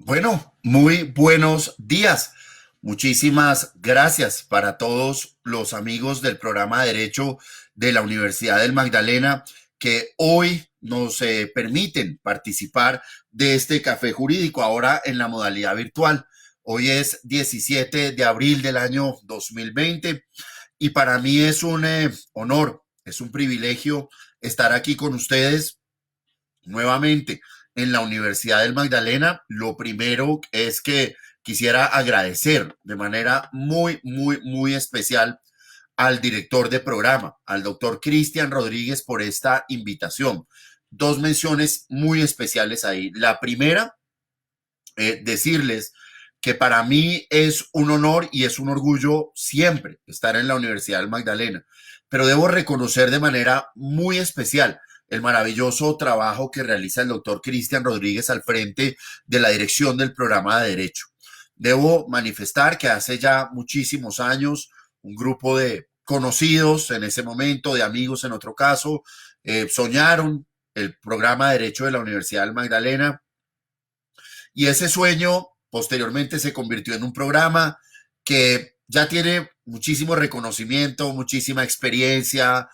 Bueno, muy buenos días. Muchísimas gracias para todos los amigos del programa de Derecho de la Universidad del Magdalena que hoy nos permiten participar de este café jurídico ahora en la modalidad virtual. Hoy es 17 de abril del año 2020 y para mí es un honor, es un privilegio estar aquí con ustedes nuevamente en la Universidad del Magdalena. Lo primero es que quisiera agradecer de manera muy especial al director de programa, al doctor Cristian Rodríguez, por esta invitación. Dos menciones muy especiales ahí. La primera, decirles que para mí es un honor y es un orgullo siempre estar en la Universidad del Magdalena, pero debo reconocer de manera muy especial el maravilloso trabajo que realiza el doctor Cristian Rodríguez al frente de la dirección del programa de Derecho. Debo manifestar que hace ya muchísimos años un grupo de conocidos en ese momento, de amigos en otro caso, soñaron el programa de Derecho de la Universidad del Magdalena y ese sueño posteriormente se convirtió en un programa que ya tiene muchísimo reconocimiento, muchísima experiencia,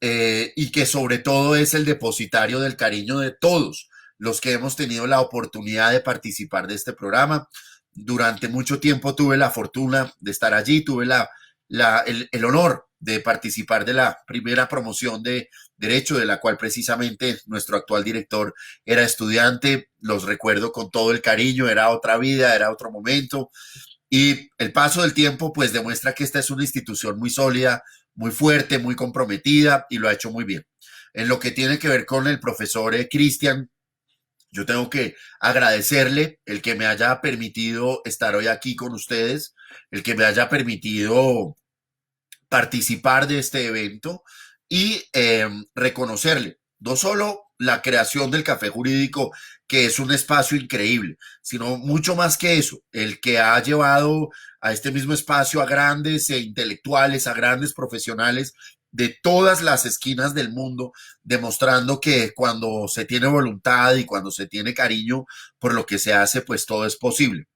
y que sobre todo es el depositario del cariño de todos los que hemos tenido la oportunidad de participar de este programa. Durante mucho tiempo tuve la fortuna de estar allí, tuve el honor de participar de la primera promoción de Derecho, de la cual precisamente nuestro actual director era estudiante. Los recuerdo con todo el cariño, era otra vida, era otro momento. Y el paso del tiempo pues demuestra que esta es una institución muy sólida, muy fuerte, muy comprometida y lo ha hecho muy bien. En lo que tiene que ver con el profesor Cristian, yo tengo que agradecerle el que me haya permitido estar hoy aquí con ustedes, el que me haya permitido participar de este evento y reconocerle no solo la creación del Café Jurídico, que es un espacio increíble, sino mucho más que eso, el que ha llevado a este mismo espacio a grandes intelectuales, a grandes profesionales de todas las esquinas del mundo, demostrando que cuando se tiene voluntad y cuando se tiene cariño por lo que se hace, pues todo es posible.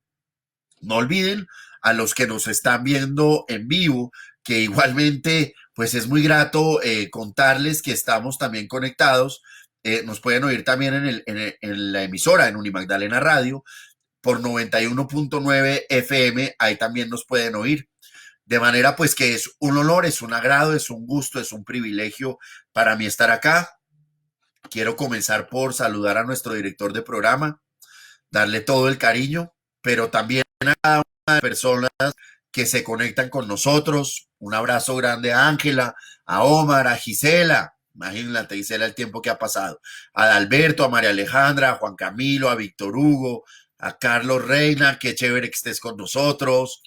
No olviden a los que nos están viendo en vivo, que igualmente pues es muy grato contarles que estamos también conectados. Nos pueden oír también en la emisora, en Unimagdalena Radio, por 91.9 FM, ahí también nos pueden oír. De manera pues que es un honor, es un agrado, es un gusto, es un privilegio para mí estar acá. Quiero comenzar por saludar a nuestro director de programa, darle todo el cariño, pero también a personas que se conectan con nosotros. Un abrazo grande a Ángela, a Omar, a Gisela. Imagínate, Gisela, el tiempo que ha pasado. A Adalberto, a María Alejandra, a Juan Camilo, a Víctor Hugo, a Carlos Reina, qué chévere que estés con nosotros.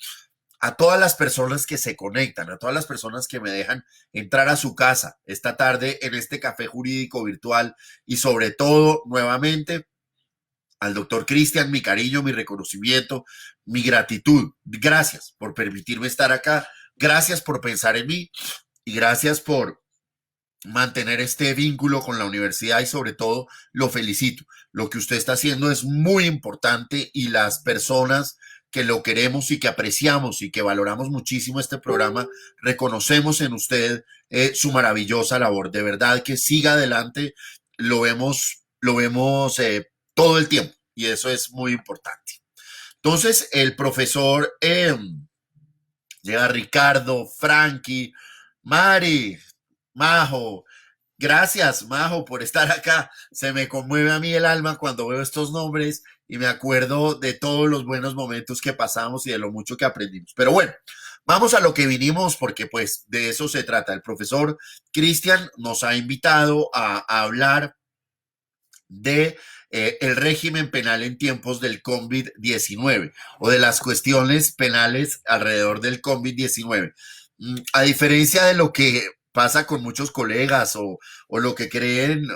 A todas las personas que se conectan, a todas las personas que me dejan entrar a su casa esta tarde en este café jurídico virtual y sobre todo, nuevamente, al doctor Cristian, mi cariño, mi reconocimiento, mi gratitud. Gracias por permitirme estar acá, gracias por pensar en mí y gracias por mantener este vínculo con la universidad y sobre todo lo felicito. Lo que usted está haciendo es muy importante y las personas que lo queremos y que apreciamos y que valoramos muchísimo este programa, reconocemos en usted su maravillosa labor. De verdad que siga adelante, lo vemos todo el tiempo y eso es muy importante. Entonces, el profesor llega Ricardo, Frankie, Mari, Majo. Gracias, Majo, por estar acá. Se me conmueve a mí el alma cuando veo estos nombres y me acuerdo de todos los buenos momentos que pasamos y de lo mucho que aprendimos. Pero bueno, vamos a lo que vinimos porque pues de eso se trata. El profesor Cristian nos ha invitado a hablar de el régimen penal en tiempos del COVID-19 o de las cuestiones penales alrededor del COVID-19. A diferencia de lo que pasa con muchos colegas o lo que creen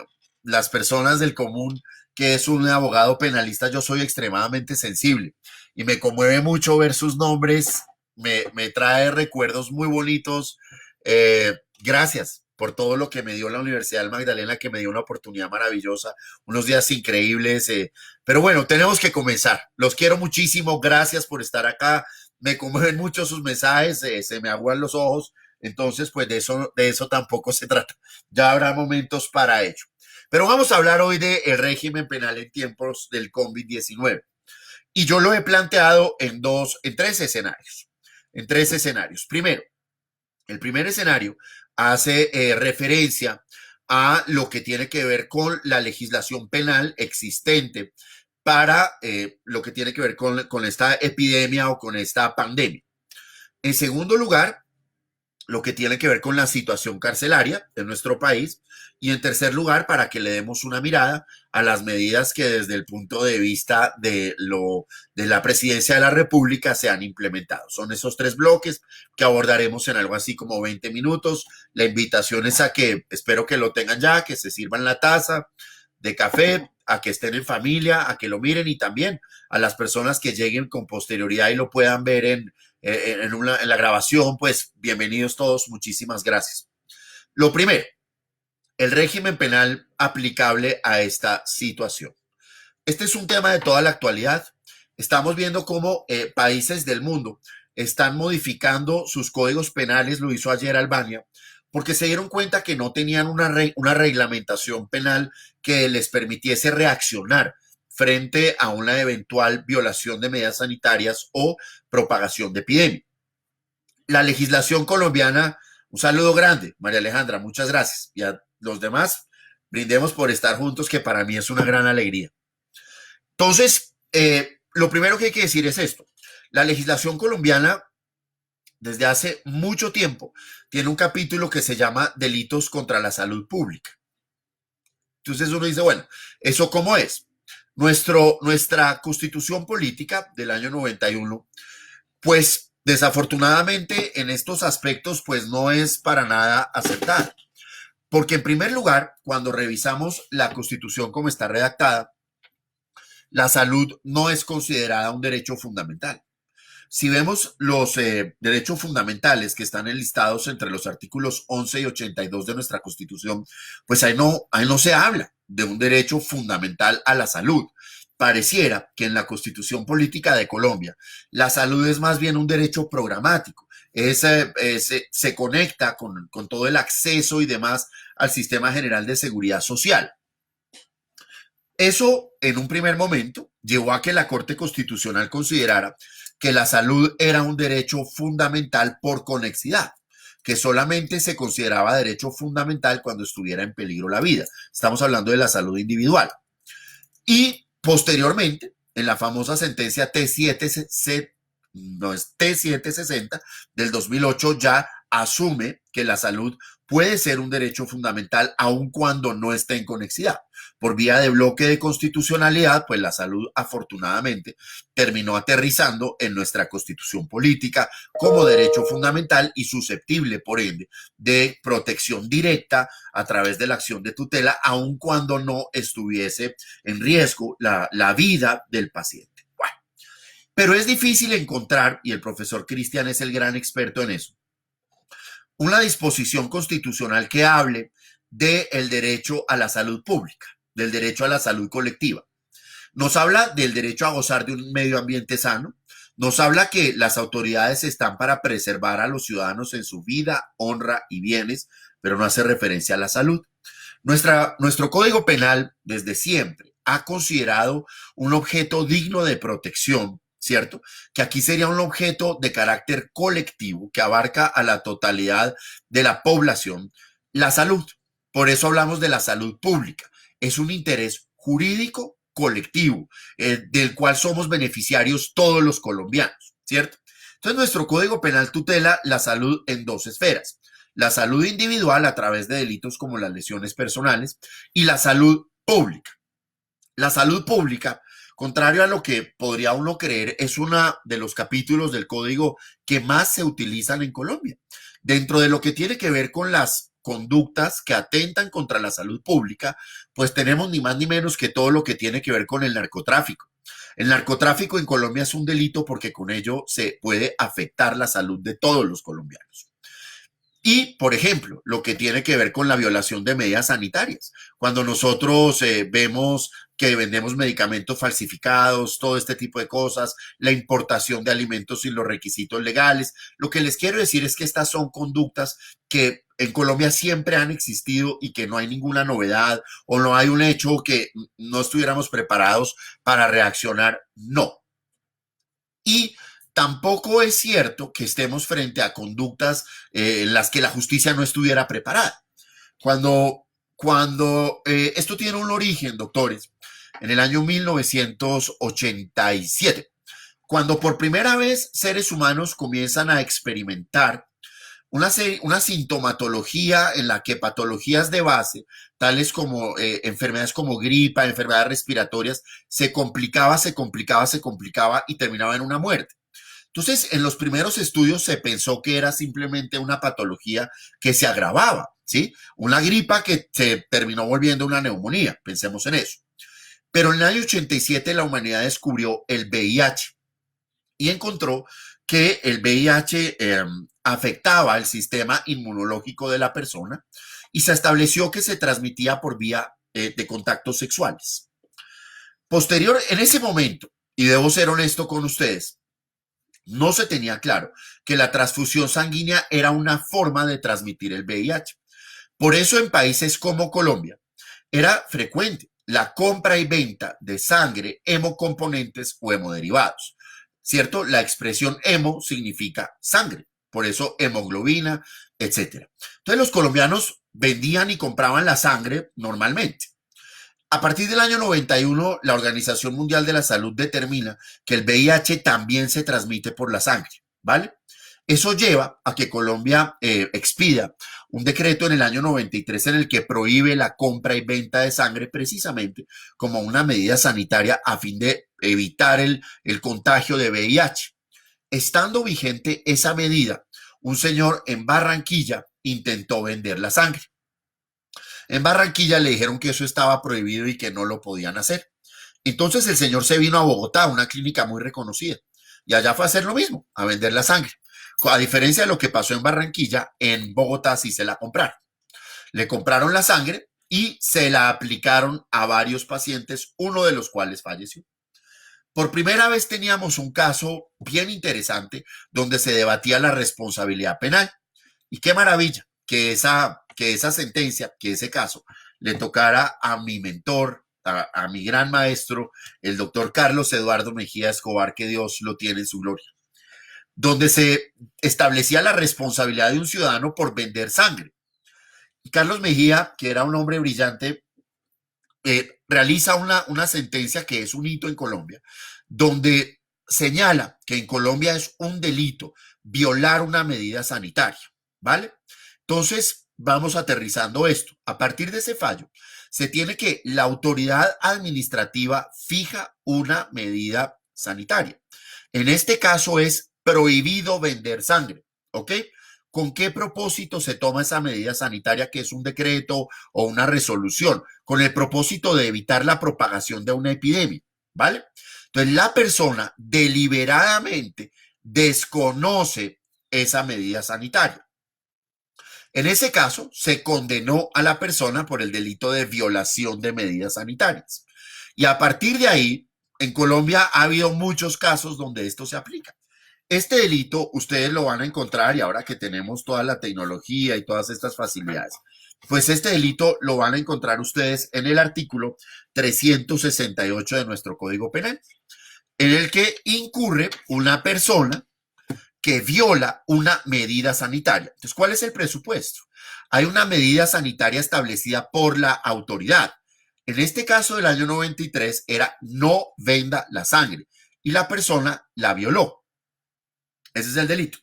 las personas del común que es un abogado penalista, yo soy extremadamente sensible y me conmueve mucho ver sus nombres, me trae recuerdos muy bonitos. Gracias por todo lo que me dio la Universidad del Magdalena, que me dio una oportunidad maravillosa, unos días increíbles. Pero bueno, tenemos que comenzar. Los quiero muchísimo. Gracias por estar acá. Me conmueven mucho sus mensajes, se me aguan los ojos. Entonces, pues de eso tampoco se trata. Ya habrá momentos para ello. Pero vamos a hablar hoy del régimen penal en tiempos del COVID-19. Y yo lo he planteado en tres escenarios. En tres escenarios. Primero, el primer escenario hace referencia a lo que tiene que ver con la legislación penal existente para lo que tiene que ver con esta epidemia o con esta pandemia. En segundo lugar, lo que tiene que ver con la situación carcelaria de nuestro país. Y en tercer lugar, para que le demos una mirada a las medidas que desde el punto de vista de la presidencia de la República se han implementado. Son esos tres bloques que abordaremos en algo así como 20 minutos. La invitación es a que, espero que lo tengan ya, que se sirvan la taza de café, a que estén en familia, a que lo miren, y también a las personas que lleguen con posterioridad y lo puedan ver en la grabación. Pues bienvenidos todos, muchísimas gracias. Lo primero, el régimen penal aplicable a esta situación. Este es un tema de toda la actualidad. Estamos viendo cómo países del mundo están modificando sus códigos penales. Lo hizo ayer Albania, porque se dieron cuenta que no tenían una reglamentación penal que les permitiese reaccionar frente a una eventual violación de medidas sanitarias o propagación de epidemia. La legislación colombiana, un saludo grande, María Alejandra, muchas gracias. Y a los demás, brindemos por estar juntos, que para mí es una gran alegría. Entonces, lo primero que hay que decir es esto. La legislación colombiana, desde hace mucho tiempo, tiene un capítulo que se llama Delitos contra la Salud Pública. Entonces uno dice, bueno, ¿eso cómo es? Nuestra Constitución Política del año 91, pues desafortunadamente en estos aspectos, pues no es para nada acertada. Porque en primer lugar, cuando revisamos la Constitución como está redactada, la salud no es considerada un derecho fundamental. Si vemos los derechos fundamentales que están enlistados entre los artículos 11 y 82 de nuestra Constitución, pues ahí no se habla de un derecho fundamental a la salud. Pareciera que en la Constitución Política de Colombia la salud es más bien un derecho programático. Se conecta con todo el acceso y demás al Sistema General de Seguridad Social. Eso, en un primer momento, llevó a que la Corte Constitucional considerara que la salud era un derecho fundamental por conexidad, que solamente se consideraba derecho fundamental cuando estuviera en peligro la vida. Estamos hablando de la salud individual. Y posteriormente, en la famosa sentencia T760 del 2008, ya asume que la salud puede ser un derecho fundamental aun cuando no esté en conexidad. Por vía de bloque de constitucionalidad, pues la salud afortunadamente terminó aterrizando en nuestra Constitución Política como derecho fundamental y susceptible, por ende, de protección directa a través de la acción de tutela, aun cuando no estuviese en riesgo la vida del paciente. Bueno, pero es difícil encontrar, y el profesor Cristian es el gran experto en eso, una disposición constitucional que hable del derecho a la salud pública, del derecho a la salud colectiva. Nos habla del derecho a gozar de un medio ambiente sano, nos habla que las autoridades están para preservar a los ciudadanos en su vida, honra y bienes, pero no hace referencia a la salud. Nuestro Código Penal desde siempre ha considerado un objeto digno de protección, ¿cierto? Que aquí sería un objeto de carácter colectivo que abarca a la totalidad de la población, la salud. Por eso hablamos de la salud pública. Es un interés jurídico colectivo del cual somos beneficiarios todos los colombianos, ¿cierto? Entonces nuestro Código Penal tutela la salud en dos esferas: la salud individual a través de delitos como las lesiones personales y la salud pública. La salud pública, contrario a lo que podría uno creer, es uno de los capítulos del código que más se utilizan en Colombia. Dentro de lo que tiene que ver con las conductas que atentan contra la salud pública, pues tenemos ni más ni menos que todo lo que tiene que ver con el narcotráfico. El narcotráfico en Colombia es un delito porque con ello se puede afectar la salud de todos los colombianos. Y, por ejemplo, lo que tiene que ver con la violación de medidas sanitarias. Cuando nosotros vemos que vendemos medicamentos falsificados, todo este tipo de cosas, la importación de alimentos sin los requisitos legales. Lo que les quiero decir es que estas son conductas que en Colombia siempre han existido y que no hay ninguna novedad o no hay un hecho que no estuviéramos preparados para reaccionar. No. Y tampoco es cierto que estemos frente a conductas en las que la justicia no estuviera preparada. Cuando esto tiene un origen, doctores, en el año 1987, cuando por primera vez seres humanos comienzan a experimentar una sintomatología en la que patologías de base, tales como enfermedades como gripa, enfermedades respiratorias, se complicaba y terminaba en una muerte. Entonces, en los primeros estudios se pensó que era simplemente una patología que se agravaba, ¿sí? Una gripa que se terminó volviendo una neumonía, pensemos en eso. Pero en el año 87 la humanidad descubrió el VIH y encontró que el VIH afectaba el sistema inmunológico de la persona y se estableció que se transmitía por vía de contactos sexuales. Posterior, en ese momento, y debo ser honesto con ustedes, no se tenía claro que la transfusión sanguínea era una forma de transmitir el VIH. Por eso en países como Colombia era frecuente la compra y venta de sangre, hemocomponentes o hemoderivados. ¿Cierto? La expresión hemo significa sangre, por eso hemoglobina, etc. Entonces los colombianos vendían y compraban la sangre normalmente. A partir del año 91, la Organización Mundial de la Salud determina que el VIH también se transmite por la sangre, ¿vale? Eso lleva a que Colombia expida un decreto en el año 93 en el que prohíbe la compra y venta de sangre precisamente como una medida sanitaria a fin de evitar el contagio de VIH. Estando vigente esa medida, un señor en Barranquilla intentó vender la sangre. En Barranquilla le dijeron que eso estaba prohibido y que no lo podían hacer. Entonces el señor se vino a Bogotá, una clínica muy reconocida, y allá fue a hacer lo mismo, a vender la sangre. A diferencia de lo que pasó en Barranquilla, en Bogotá sí se la compraron. Le compraron la sangre y se la aplicaron a varios pacientes, uno de los cuales falleció. Por primera vez teníamos un caso bien interesante donde se debatía la responsabilidad penal. Y qué maravilla que esa sentencia, que ese caso, le tocara a mi mentor, a mi gran maestro, el doctor Carlos Eduardo Mejía Escobar, que Dios lo tiene en su gloria, donde se establecía la responsabilidad de un ciudadano por vender sangre. Y Carlos Mejía, que era un hombre brillante, realiza una sentencia que es un hito en Colombia, donde señala que en Colombia es un delito violar una medida sanitaria, ¿vale? Entonces, vamos aterrizando esto. A partir de ese fallo, se tiene que la autoridad administrativa fija una medida sanitaria. En este caso es prohibido vender sangre, ¿ok? ¿Con qué propósito se toma esa medida sanitaria que es un decreto o una resolución? Con el propósito de evitar la propagación de una epidemia, ¿vale? Entonces la persona deliberadamente desconoce esa medida sanitaria. En ese caso, se condenó a la persona por el delito de violación de medidas sanitarias. Y a partir de ahí, en Colombia ha habido muchos casos donde esto se aplica. Este delito ustedes lo van a encontrar y ahora que tenemos toda la tecnología y todas estas facilidades, pues este delito lo van a encontrar ustedes en el artículo 368 de nuestro Código Penal, en el que incurre una persona que viola una medida sanitaria. Entonces, ¿cuál es el presupuesto? Hay una medida sanitaria establecida por la autoridad. En este caso del año 93 era no venda la sangre y la persona la violó. Ese es el delito.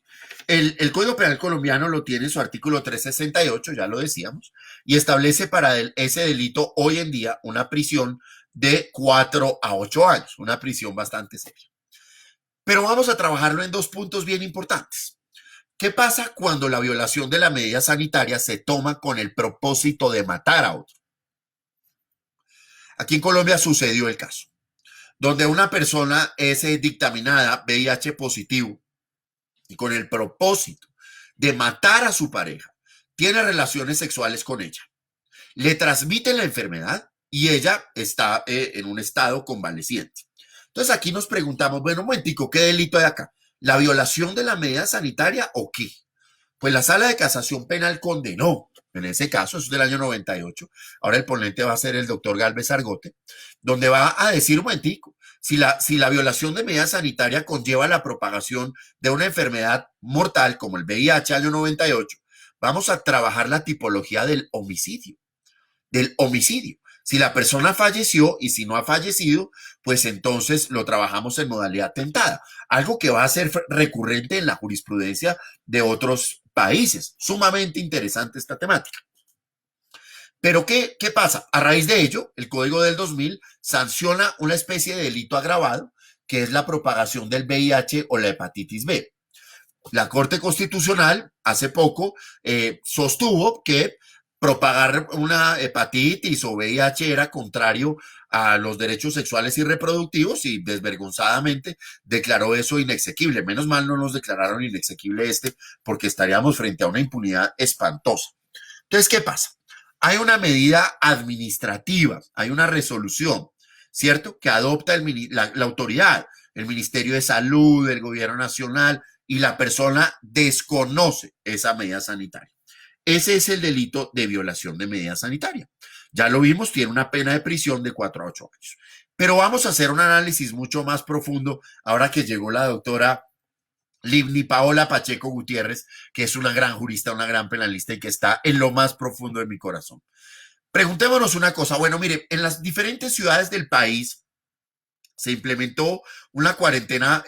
El Código Penal colombiano lo tiene en su artículo 368, ya lo decíamos, y establece para ese delito hoy en día una prisión de 4 a 8 años, una prisión bastante seria. Pero vamos a trabajarlo en dos puntos bien importantes. ¿Qué pasa cuando la violación de la medida sanitaria se toma con el propósito de matar a otro? Aquí en Colombia sucedió el caso, donde una persona es dictaminada VIH positivo y con el propósito de matar a su pareja, tiene relaciones sexuales con ella, le transmiten la enfermedad y ella está en un estado convaleciente. Entonces aquí nos preguntamos, bueno, un momentico, ¿qué delito hay acá? ¿La violación de la medida sanitaria o qué? Pues la Sala de Casación Penal condenó, en ese caso, eso es del año 98, ahora el ponente va a ser el doctor Galvez Argote, donde va a decir un momentico, si la violación de medida sanitaria conlleva la propagación de una enfermedad mortal como el VIH año 98, vamos a trabajar la tipología del homicidio. Si la persona falleció y si no ha fallecido, pues entonces lo trabajamos en modalidad tentada, algo que va a ser recurrente en la jurisprudencia de otros países. Sumamente interesante esta temática. Pero ¿qué pasa? A raíz de ello, el Código del 2000 sanciona una especie de delito agravado, que es la propagación del VIH o la hepatitis B. La Corte Constitucional hace poco sostuvo que propagar una hepatitis o VIH era contrario a los derechos sexuales y reproductivos y desvergonzadamente declaró eso inexequible. Menos mal no nos declararon inexequible porque estaríamos frente a una impunidad espantosa. Entonces, ¿qué pasa? Hay una medida administrativa, hay una resolución, ¿cierto? Que adopta la autoridad, el Ministerio de Salud, el Gobierno Nacional, y la persona desconoce esa medida sanitaria. Ese es el delito de violación de medida sanitaria. Ya lo vimos, tiene una pena de prisión de 4 a 8 años. Pero vamos a hacer un análisis mucho más profundo ahora que llegó la doctora Livni Paola Pacheco Gutiérrez, que es una gran jurista, una gran penalista y que está en lo más profundo de mi corazón. Preguntémonos una cosa. Bueno, mire, en las diferentes ciudades del país se implementó una cuarentena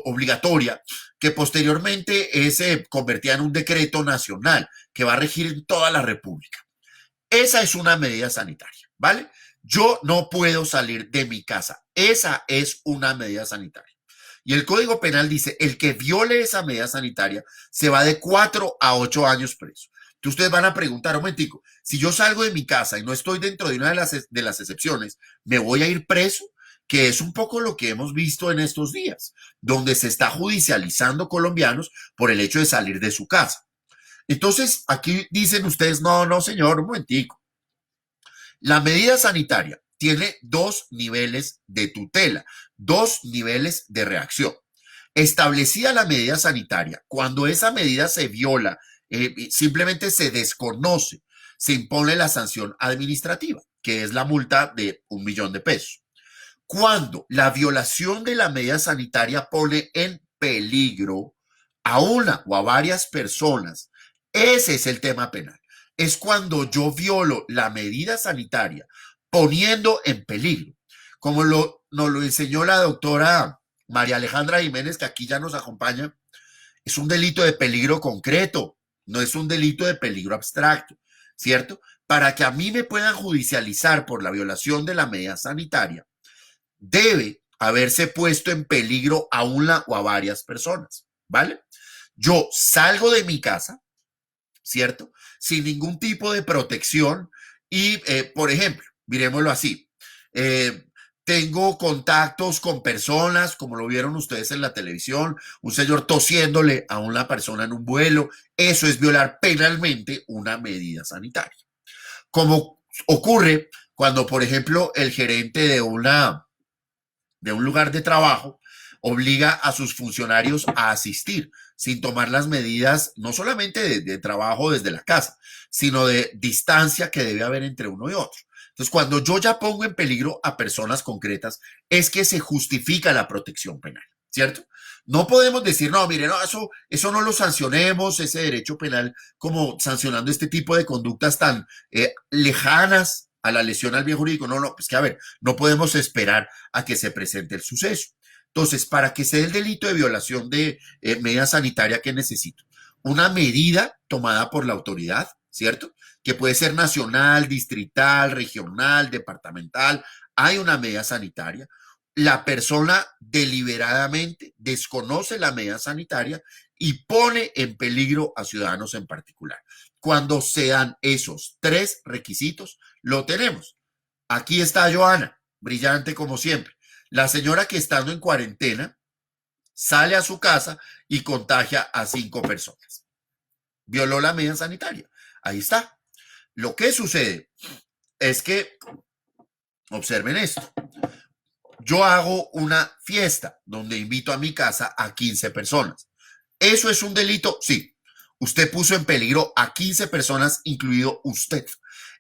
obligatoria que posteriormente se convertía en un decreto nacional que va a regir en toda la República. Esa es una medida sanitaria, ¿vale? Yo no puedo salir de mi casa. Esa es una medida sanitaria. Y el Código Penal dice, el que viole esa medida sanitaria se va de 4 a 8 años preso. Entonces ustedes van a preguntar, un momentico, si yo salgo de mi casa y no estoy dentro de una de las excepciones, ¿me voy a ir preso? Que es un poco lo que hemos visto en estos días, donde se está judicializando colombianos por el hecho de salir de su casa. Entonces, aquí dicen ustedes, no, señor, un momentico. La medida sanitaria tiene 2 niveles de tutela, 2 niveles de reacción. Establecida la medida sanitaria, cuando esa medida se viola, simplemente se desconoce, se impone la sanción administrativa, que es la multa de 1.000.000 de pesos. Cuando la violación de la medida sanitaria pone en peligro a una o a varias personas, ese es el tema penal. Es cuando yo violo la medida sanitaria poniendo en peligro, como nos lo enseñó la doctora María Alejandra Jiménez, que aquí ya nos acompaña. Es un delito de peligro concreto, no es un delito de peligro abstracto, ¿cierto? Para que a mí me puedan judicializar por la violación de la medida sanitaria, debe haberse puesto en peligro a una o a varias personas, ¿vale? Yo salgo de mi casa, ¿cierto? Sin ningún tipo de protección y, por ejemplo, miremoslo así, tengo contactos con personas, como lo vieron ustedes en la televisión, un señor tosiéndole a una persona en un vuelo, eso es violar penalmente una medida sanitaria. Como ocurre cuando, por ejemplo, el gerente de un lugar de trabajo obliga a sus funcionarios a asistir sin tomar las medidas no solamente de trabajo desde la casa, sino de distancia que debe haber entre uno y otro. Entonces, cuando yo ya pongo en peligro a personas concretas, es que se justifica la protección penal, ¿cierto? No podemos decir, no, mire, no, eso no lo sancionemos, ese derecho penal, como sancionando este tipo de conductas tan lejanas a la lesión al bien jurídico. No, pues que a ver, no podemos esperar a que se presente el suceso. Entonces, para que se dé el delito de violación de medida sanitaria, ¿qué necesito? Una medida tomada por la autoridad, ¿cierto? Que puede ser nacional, distrital, regional, departamental. Hay una medida sanitaria. La persona deliberadamente desconoce la medida sanitaria y pone en peligro a ciudadanos en particular. Cuando se dan esos 3 requisitos, lo tenemos. Aquí está Joana, brillante como siempre. La señora que estando en cuarentena sale a su casa y contagia a 5 personas. violó la medida sanitaria. Ahí está. Lo que sucede es que, observen esto, yo hago una fiesta donde invito a mi casa a 15 personas. ¿Eso es un delito? Sí. Usted puso en peligro a 15 personas, incluido usted.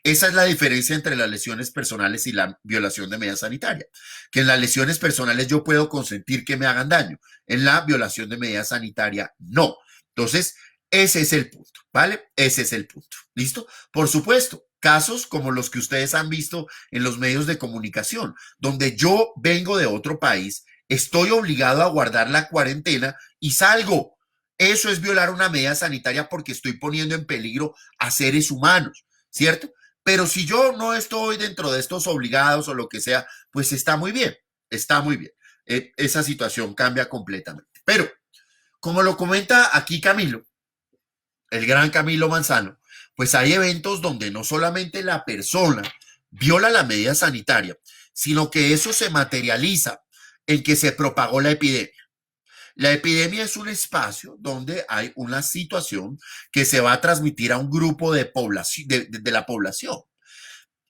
Esa es la diferencia entre las lesiones personales y la violación de medida sanitaria. Que en las lesiones personales yo puedo consentir que me hagan daño. En la violación de medida sanitaria, no. Entonces, ese es el punto, ¿vale? Ese es el punto. ¿Listo? Por supuesto, casos como los que ustedes han visto en los medios de comunicación, donde yo vengo de otro país, estoy obligado a guardar la cuarentena y salgo. Eso es violar una medida sanitaria porque estoy poniendo en peligro a seres humanos, ¿cierto? Pero si yo no estoy dentro de estos obligados o lo que sea, pues está muy bien, está muy bien. Esa situación cambia completamente. Pero, como lo comenta aquí Camilo, el gran Camilo Manzano, pues hay eventos donde no solamente la persona viola la medida sanitaria, sino que eso se materializa en que se propagó la epidemia. La epidemia es un espacio donde hay una situación que se va a transmitir a un grupo de población, de la población.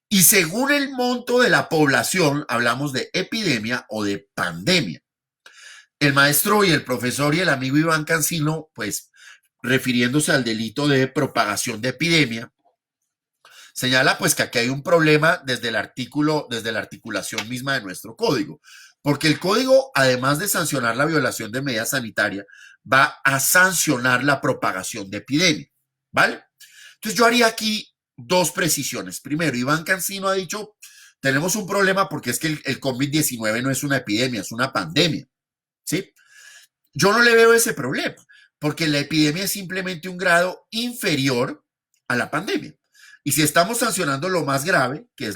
Y según el monto de la población, hablamos de epidemia o de pandemia. El maestro y el profesor y el amigo Iván Cancino, pues refiriéndose al delito de propagación de epidemia, señala pues que aquí hay un problema desde el artículo, desde la articulación misma de nuestro código, porque el código, además de sancionar la violación de medida sanitaria, va a sancionar la propagación de epidemia, ¿vale? Entonces yo haría aquí dos precisiones. Primero, Iván Cancino ha dicho, tenemos un problema porque es que el COVID-19 no es una epidemia, es una pandemia, ¿sí? Yo no le veo ese problema, porque la epidemia es simplemente un grado inferior a la pandemia. Y si estamos sancionando lo más grave, que es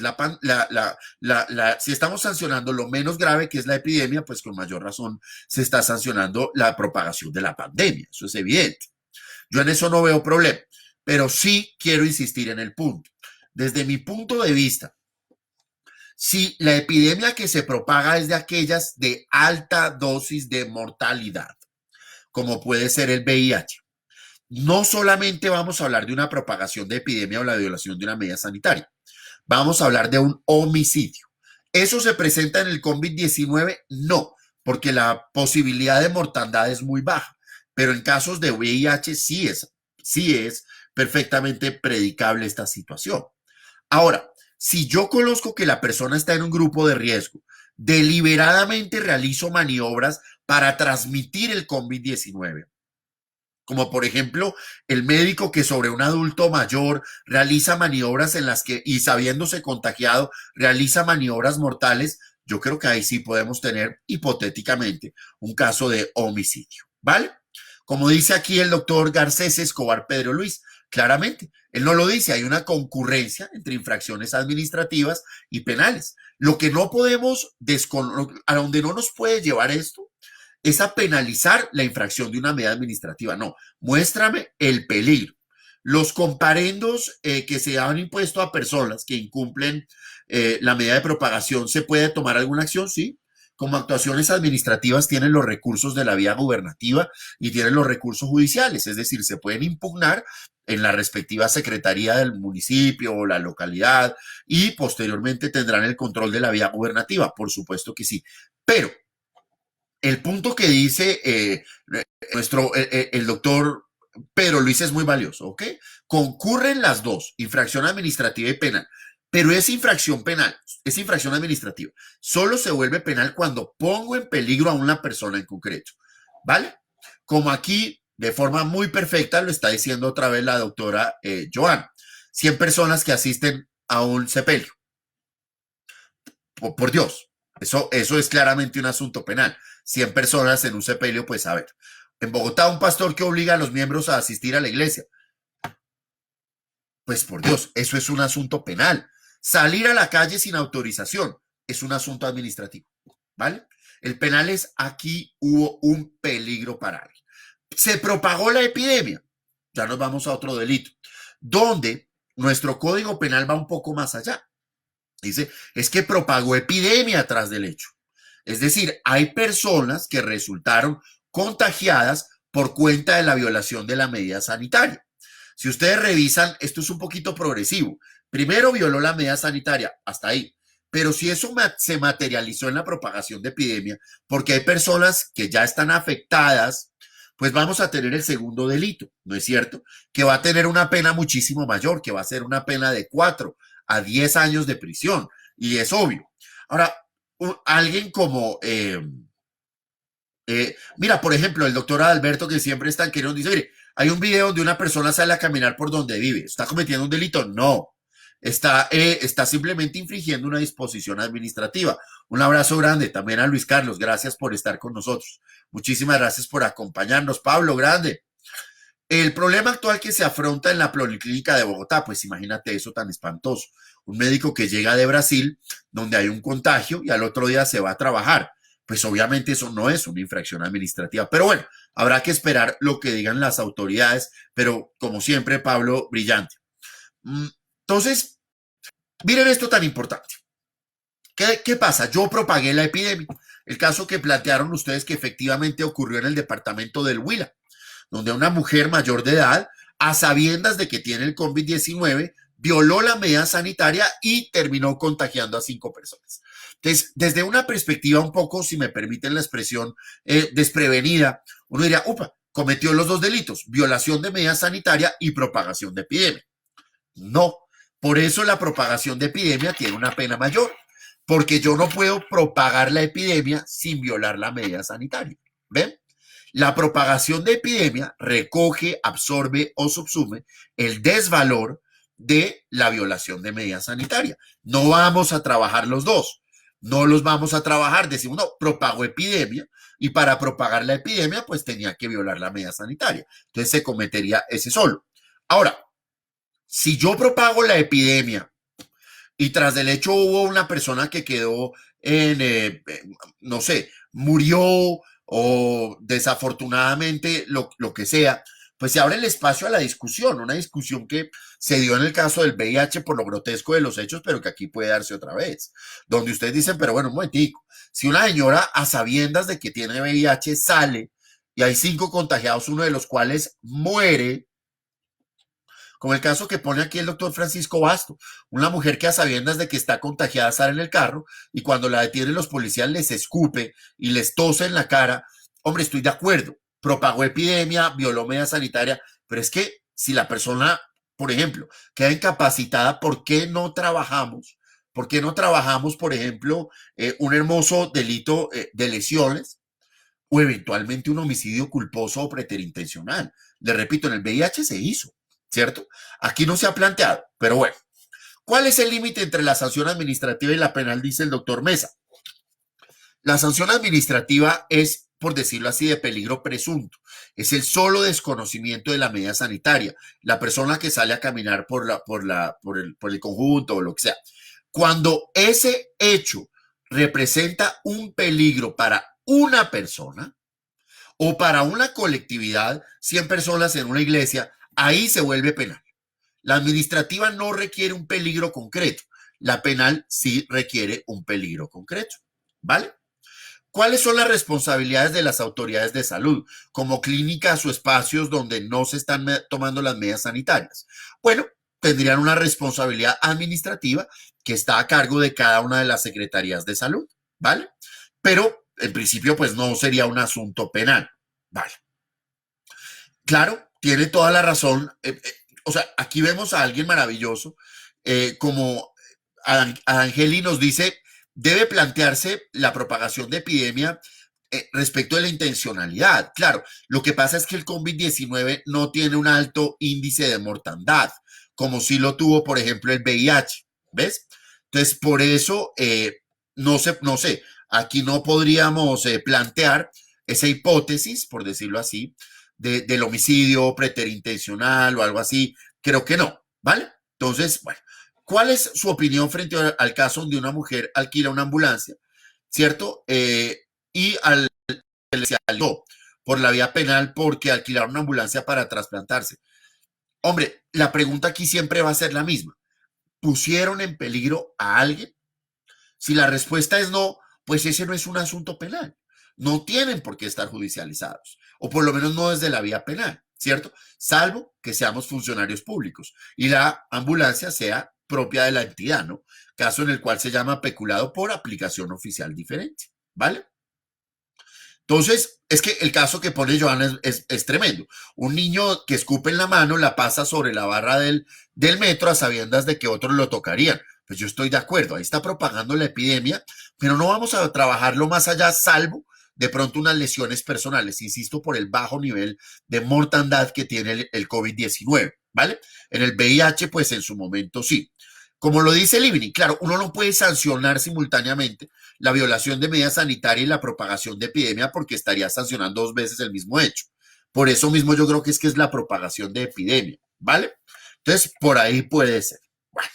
si estamos sancionando lo menos grave, que es la epidemia, pues con mayor razón se está sancionando la propagación de la pandemia. Eso es evidente. Yo en eso no veo problema, pero sí quiero insistir en el punto. Desde mi punto de vista, si la epidemia que se propaga es de aquellas de alta dosis de mortalidad, como puede ser el VIH, no solamente vamos a hablar de una propagación de epidemia o la violación de una medida sanitaria, vamos a hablar de un homicidio. ¿Eso se presenta en el COVID-19? No, porque la posibilidad de mortandad es muy baja, pero en casos de VIH sí es perfectamente predicable esta situación. Ahora, si yo conozco que la persona está en un grupo de riesgo, deliberadamente realizo maniobras para transmitir el COVID-19, como por ejemplo el médico que sobre un adulto mayor realiza maniobras en las que, y sabiéndose contagiado, realiza maniobras mortales, yo creo que ahí sí podemos tener hipotéticamente un caso de homicidio, ¿vale? Como dice aquí el doctor Garcés Escobar Pedro Luis, claramente, él no lo dice, hay una concurrencia entre infracciones administrativas y penales. Lo que no podemos, a donde no nos puede llevar esto, es a penalizar la infracción de una medida administrativa. No, muéstrame el peligro. Los comparendos que se han impuesto a personas que incumplen la medida de propagación, ¿se puede tomar alguna acción? Sí. Como actuaciones administrativas tienen los recursos de la vía gubernativa y tienen los recursos judiciales, es decir, se pueden impugnar en la respectiva secretaría del municipio o la localidad y posteriormente tendrán el control de la vía gubernativa, por supuesto que sí. Pero el punto que dice el doctor Pedro Luis es muy valioso, ¿ok? Concurren las dos, infracción administrativa y penal, pero es infracción penal, es infracción administrativa. Solo se vuelve penal cuando pongo en peligro a una persona en concreto, ¿vale? Como aquí, de forma muy perfecta, lo está diciendo otra vez la doctora Joana. 100 personas que asisten a un sepelio. Por Dios, eso es claramente un asunto penal. 100 personas en un sepelio, pues a ver. En Bogotá, un pastor que obliga a los miembros a asistir a la iglesia. Pues por Dios, eso es un asunto penal. Salir a la calle sin autorización es un asunto administrativo, ¿vale? El penal es aquí hubo un peligro para alguien. Se propagó la epidemia. Ya nos vamos a otro delito, donde nuestro código penal va un poco más allá. Dice, es que propagó epidemia tras del hecho. Es decir, hay personas que resultaron contagiadas por cuenta de la violación de la medida sanitaria. Si ustedes revisan, esto es un poquito progresivo. Primero violó la medida sanitaria, hasta ahí. Pero si eso se materializó en la propagación de epidemia, porque hay personas que ya están afectadas, pues vamos a tener el segundo delito, ¿no es cierto? Que va a tener una pena muchísimo mayor, que va a ser una pena de 4 a 10 años de prisión. Y es obvio. Ahora, alguien como, mira, por ejemplo, el doctor Adalberto, que siempre está en queriendo, dice, mire, hay un video donde una persona sale a caminar por donde vive. ¿Está cometiendo un delito? No. Está simplemente infringiendo una disposición administrativa. Un abrazo grande también a Luis Carlos. Gracias por estar con nosotros. Muchísimas gracias por acompañarnos. Pablo, grande. El problema actual que se afronta en la Policlínica de Bogotá, pues imagínate eso tan espantoso. Un médico que llega de Brasil, donde hay un contagio y al otro día se va a trabajar. Pues obviamente eso no es una infracción administrativa. Pero bueno, habrá que esperar lo que digan las autoridades. Pero como siempre, Pablo, brillante. Entonces, miren esto tan importante. ¿Qué pasa? Yo propagué la epidemia. El caso que plantearon ustedes que efectivamente ocurrió en el departamento del Huila, donde una mujer mayor de edad, a sabiendas de que tiene el COVID-19, violó la medida sanitaria y terminó contagiando a 5 personas. Entonces, desde una perspectiva un poco, si me permiten la expresión, desprevenida, uno diría, upa, cometió los 2 delitos, violación de medida sanitaria y propagación de epidemia. No, por eso la propagación de epidemia tiene una pena mayor, porque yo no puedo propagar la epidemia sin violar la medida sanitaria. ¿Ven? La propagación de epidemia recoge, absorbe o subsume el desvalor de la violación de medida sanitaria. No vamos a trabajar los dos, no los vamos a trabajar. Decimos, no, propagó epidemia y para propagar la epidemia pues tenía que violar la medida sanitaria. Entonces se cometería ese solo. Ahora, si yo propago la epidemia y tras del hecho hubo una persona que quedó no sé, murió o desafortunadamente lo que sea, pues se abre el espacio a la discusión, una discusión que se dio en el caso del VIH por lo grotesco de los hechos, pero que aquí puede darse otra vez, donde ustedes dicen, pero bueno, un momentico, si una señora a sabiendas de que tiene VIH sale y hay 5 contagiados, uno de los cuales muere, como el caso que pone aquí el doctor Francisco Basto, una mujer que a sabiendas de que está contagiada sale en el carro y cuando la detienen los policías les escupe y les tose en la cara. Hombre, estoy de acuerdo, propagó epidemia, violó medida sanitaria, pero es que si la persona, por ejemplo, queda incapacitada, ¿por qué no trabajamos? ¿Por qué no trabajamos, por ejemplo, un hermoso delito de lesiones o eventualmente un homicidio culposo o preterintencional? Le repito, en el VIH se hizo, ¿cierto? Aquí no se ha planteado, pero bueno. ¿Cuál es el límite entre la sanción administrativa y la penal? Dice el doctor Mesa. La sanción administrativa es, por decirlo así, de peligro presunto. Es el solo desconocimiento de la medida sanitaria. La persona que sale a caminar por el conjunto o lo que sea. Cuando ese hecho representa un peligro para una persona o para una colectividad, 100 personas en una iglesia, ahí se vuelve penal. La administrativa no requiere un peligro concreto. La penal sí requiere un peligro concreto. ¿Vale? ¿Cuáles son las responsabilidades de las autoridades de salud, como clínicas o espacios donde no se están tomando las medidas sanitarias? Bueno, tendrían una responsabilidad administrativa que está a cargo de cada una de las secretarías de salud, ¿vale? Pero en principio, pues no sería un asunto penal, ¿vale? Claro, tiene toda la razón. O sea, aquí vemos a alguien maravilloso, como Angeli nos dice, debe plantearse la propagación de epidemia respecto de la intencionalidad. Claro, lo que pasa es que el COVID-19 no tiene un alto índice de mortandad, como sí lo tuvo, por ejemplo, el VIH, ¿ves? Entonces, por eso, no sé, aquí no podríamos plantear esa hipótesis, por decirlo así, del homicidio preterintencional o algo así. Creo que no, ¿vale? Entonces, bueno, ¿cuál es su opinión frente al caso donde una mujer alquila una ambulancia, ¿cierto? Y se aló por la vía penal porque alquilaron una ambulancia para trasplantarse. Hombre, la pregunta aquí siempre va a ser la misma. ¿Pusieron en peligro a alguien? Si la respuesta es no, pues ese no es un asunto penal. No tienen por qué estar judicializados, o por lo menos no desde la vía penal. ¿cierto? Salvo que seamos funcionarios públicos y la ambulancia sea propia de la entidad, ¿no? Caso en el cual se llama peculado por aplicación oficial diferente, ¿vale? Entonces, es que el caso que pone Joana es tremendo. Un niño que escupe en la mano la pasa sobre la barra del metro a sabiendas de que otros lo tocarían. Pues yo estoy de acuerdo, ahí está propagando la epidemia, pero no vamos a trabajarlo más allá, salvo de pronto unas lesiones personales, insisto, por el bajo nivel de mortandad que tiene el COVID-19, ¿vale? En el VIH, pues en su momento sí. Como lo dice Livni, claro, uno no puede sancionar simultáneamente la violación de medidas sanitarias y la propagación de epidemia porque estaría sancionando dos veces el mismo hecho. Por eso mismo yo creo que es la propagación de epidemia, ¿vale? Entonces, por ahí puede ser. Bueno,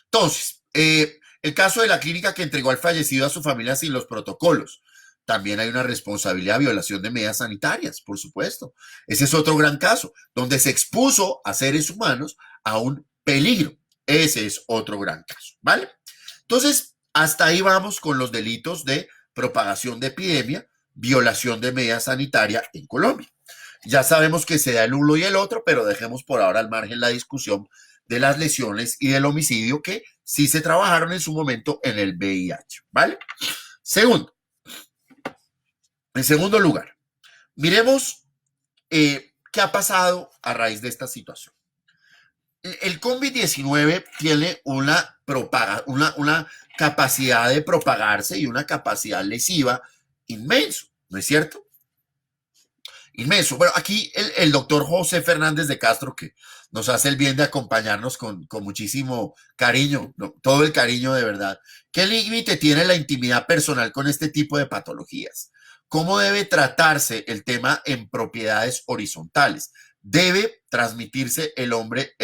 entonces, el caso de la clínica que entregó al fallecido a su familia sin los protocolos. También hay una responsabilidad de violación de medidas sanitarias, por supuesto. Ese es otro gran caso, donde se expuso a seres humanos a un peligro. Ese es otro gran caso, ¿vale? Entonces, hasta ahí vamos con los delitos de propagación de epidemia, violación de medidas sanitarias en Colombia. Ya sabemos que se da el uno y el otro, pero dejemos por ahora al margen la discusión de las lesiones y del homicidio que sí se trabajaron en su momento en el VIH, ¿vale? Segundo, en segundo lugar, miremos qué ha pasado a raíz de esta situación. El COVID-19 tiene una capacidad de propagarse y una capacidad lesiva inmenso, ¿no es cierto? Inmenso. Bueno, aquí el doctor José Fernández de Castro, que nos hace el bien de acompañarnos con muchísimo cariño, ¿no? Todo el cariño de verdad. ¿Qué límite tiene la intimidad personal con este tipo de patologías? ¿Cómo debe tratarse el tema en propiedades horizontales? ¿Debe transmitirse el nombre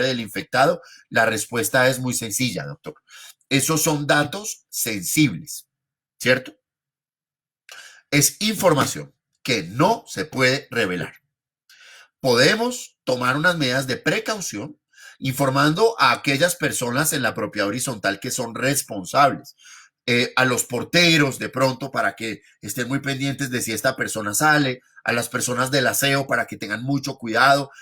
del infectado? La respuesta es muy sencilla, doctor. Esos son datos sensibles, ¿cierto? Es información que no se puede revelar. Podemos tomar unas medidas de precaución informando a aquellas personas en la propiedad horizontal que son responsables, a los porteros de pronto para que estén muy pendientes de si esta persona sale, a las personas del aseo para que tengan mucho cuidado,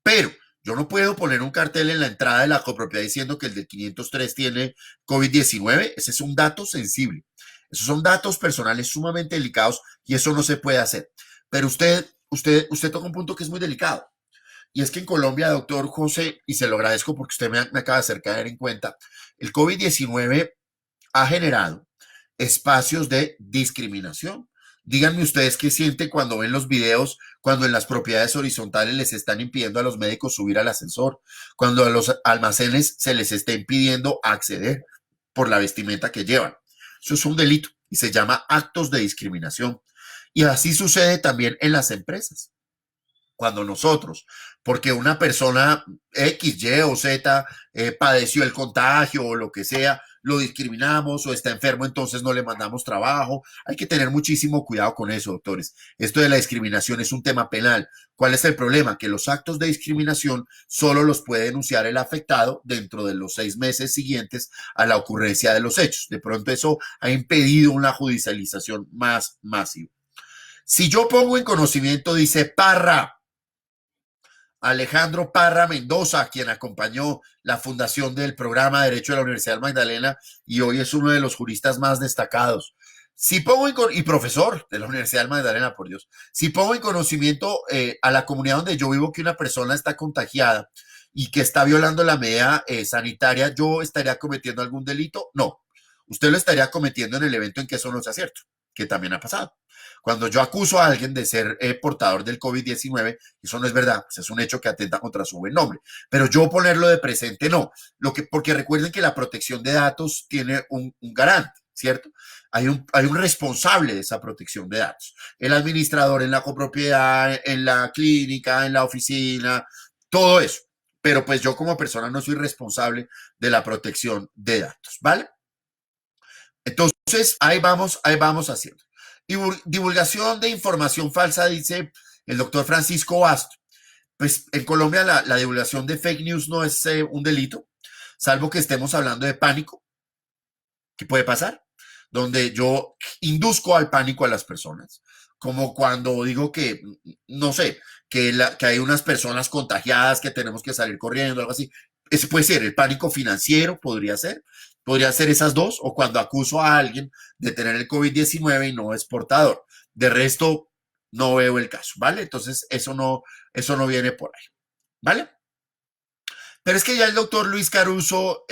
pero yo no puedo poner un cartel en la entrada de la copropiedad diciendo que el del 503 tiene COVID-19, ese es un dato sensible. Esos son datos personales sumamente delicados y eso no se puede hacer. Pero usted toca un punto que es muy delicado. Y es que en Colombia, doctor José, y se lo agradezco porque usted me acaba de hacer caer en cuenta, el COVID-19 ha generado espacios de discriminación. Díganme ustedes qué sienten cuando ven los videos, cuando en las propiedades horizontales les están impidiendo a los médicos subir al ascensor, cuando a los almacenes se les está impidiendo acceder por la vestimenta que llevan. Eso es un delito y se llama actos de discriminación. Y así sucede también en las empresas. Cuando nosotros, porque una persona X, Y o Z padeció el contagio o lo que sea, lo discriminamos o está enfermo, entonces no le mandamos trabajo. Hay que tener muchísimo cuidado con eso, doctores. Esto de la discriminación es un tema penal. ¿Cuál es el problema? Que los actos de discriminación solo los puede denunciar el afectado dentro de los 6 meses siguientes a la ocurrencia de los hechos. De pronto eso ha impedido una judicialización más masiva. Si yo pongo en conocimiento, dice Parra, Alejandro Parra Mendoza, quien acompañó la fundación del programa de Derecho de la Universidad del Magdalena y hoy es uno de los juristas más destacados. Si pongo y profesor de la Universidad del Magdalena, por Dios, si pongo en conocimiento a la comunidad donde yo vivo que una persona está contagiada y que está violando la medida sanitaria, ¿yo estaría cometiendo algún delito? No. Usted lo estaría cometiendo en el evento en que eso no sea cierto, que también ha pasado. Cuando yo acuso a alguien de ser portador del COVID-19, eso no es verdad, pues es un hecho que atenta contra su buen nombre. Pero yo ponerlo de presente no, porque recuerden que la protección de datos tiene un garante, ¿cierto? Hay un responsable de esa protección de datos. El administrador en la copropiedad, en la clínica, en la oficina, todo eso. Pero pues yo como persona no soy responsable de la protección de datos, ¿vale? Entonces, ahí vamos haciendo. Divulgación de información falsa, dice el doctor Francisco Basto. Pues en Colombia la divulgación de fake news no es un delito, salvo que estemos hablando de pánico, que puede pasar, donde yo induzco al pánico a las personas. como cuando digo que, no sé, que hay unas personas contagiadas que tenemos que salir corriendo, algo así. Ese puede ser el pánico financiero, podría ser esas dos, o cuando acuso a alguien de tener el COVID-19 y no es portador. De resto, no veo el caso, ¿vale? Entonces, eso no viene por ahí, ¿vale? Pero es que ya el doctor Luis Caruso,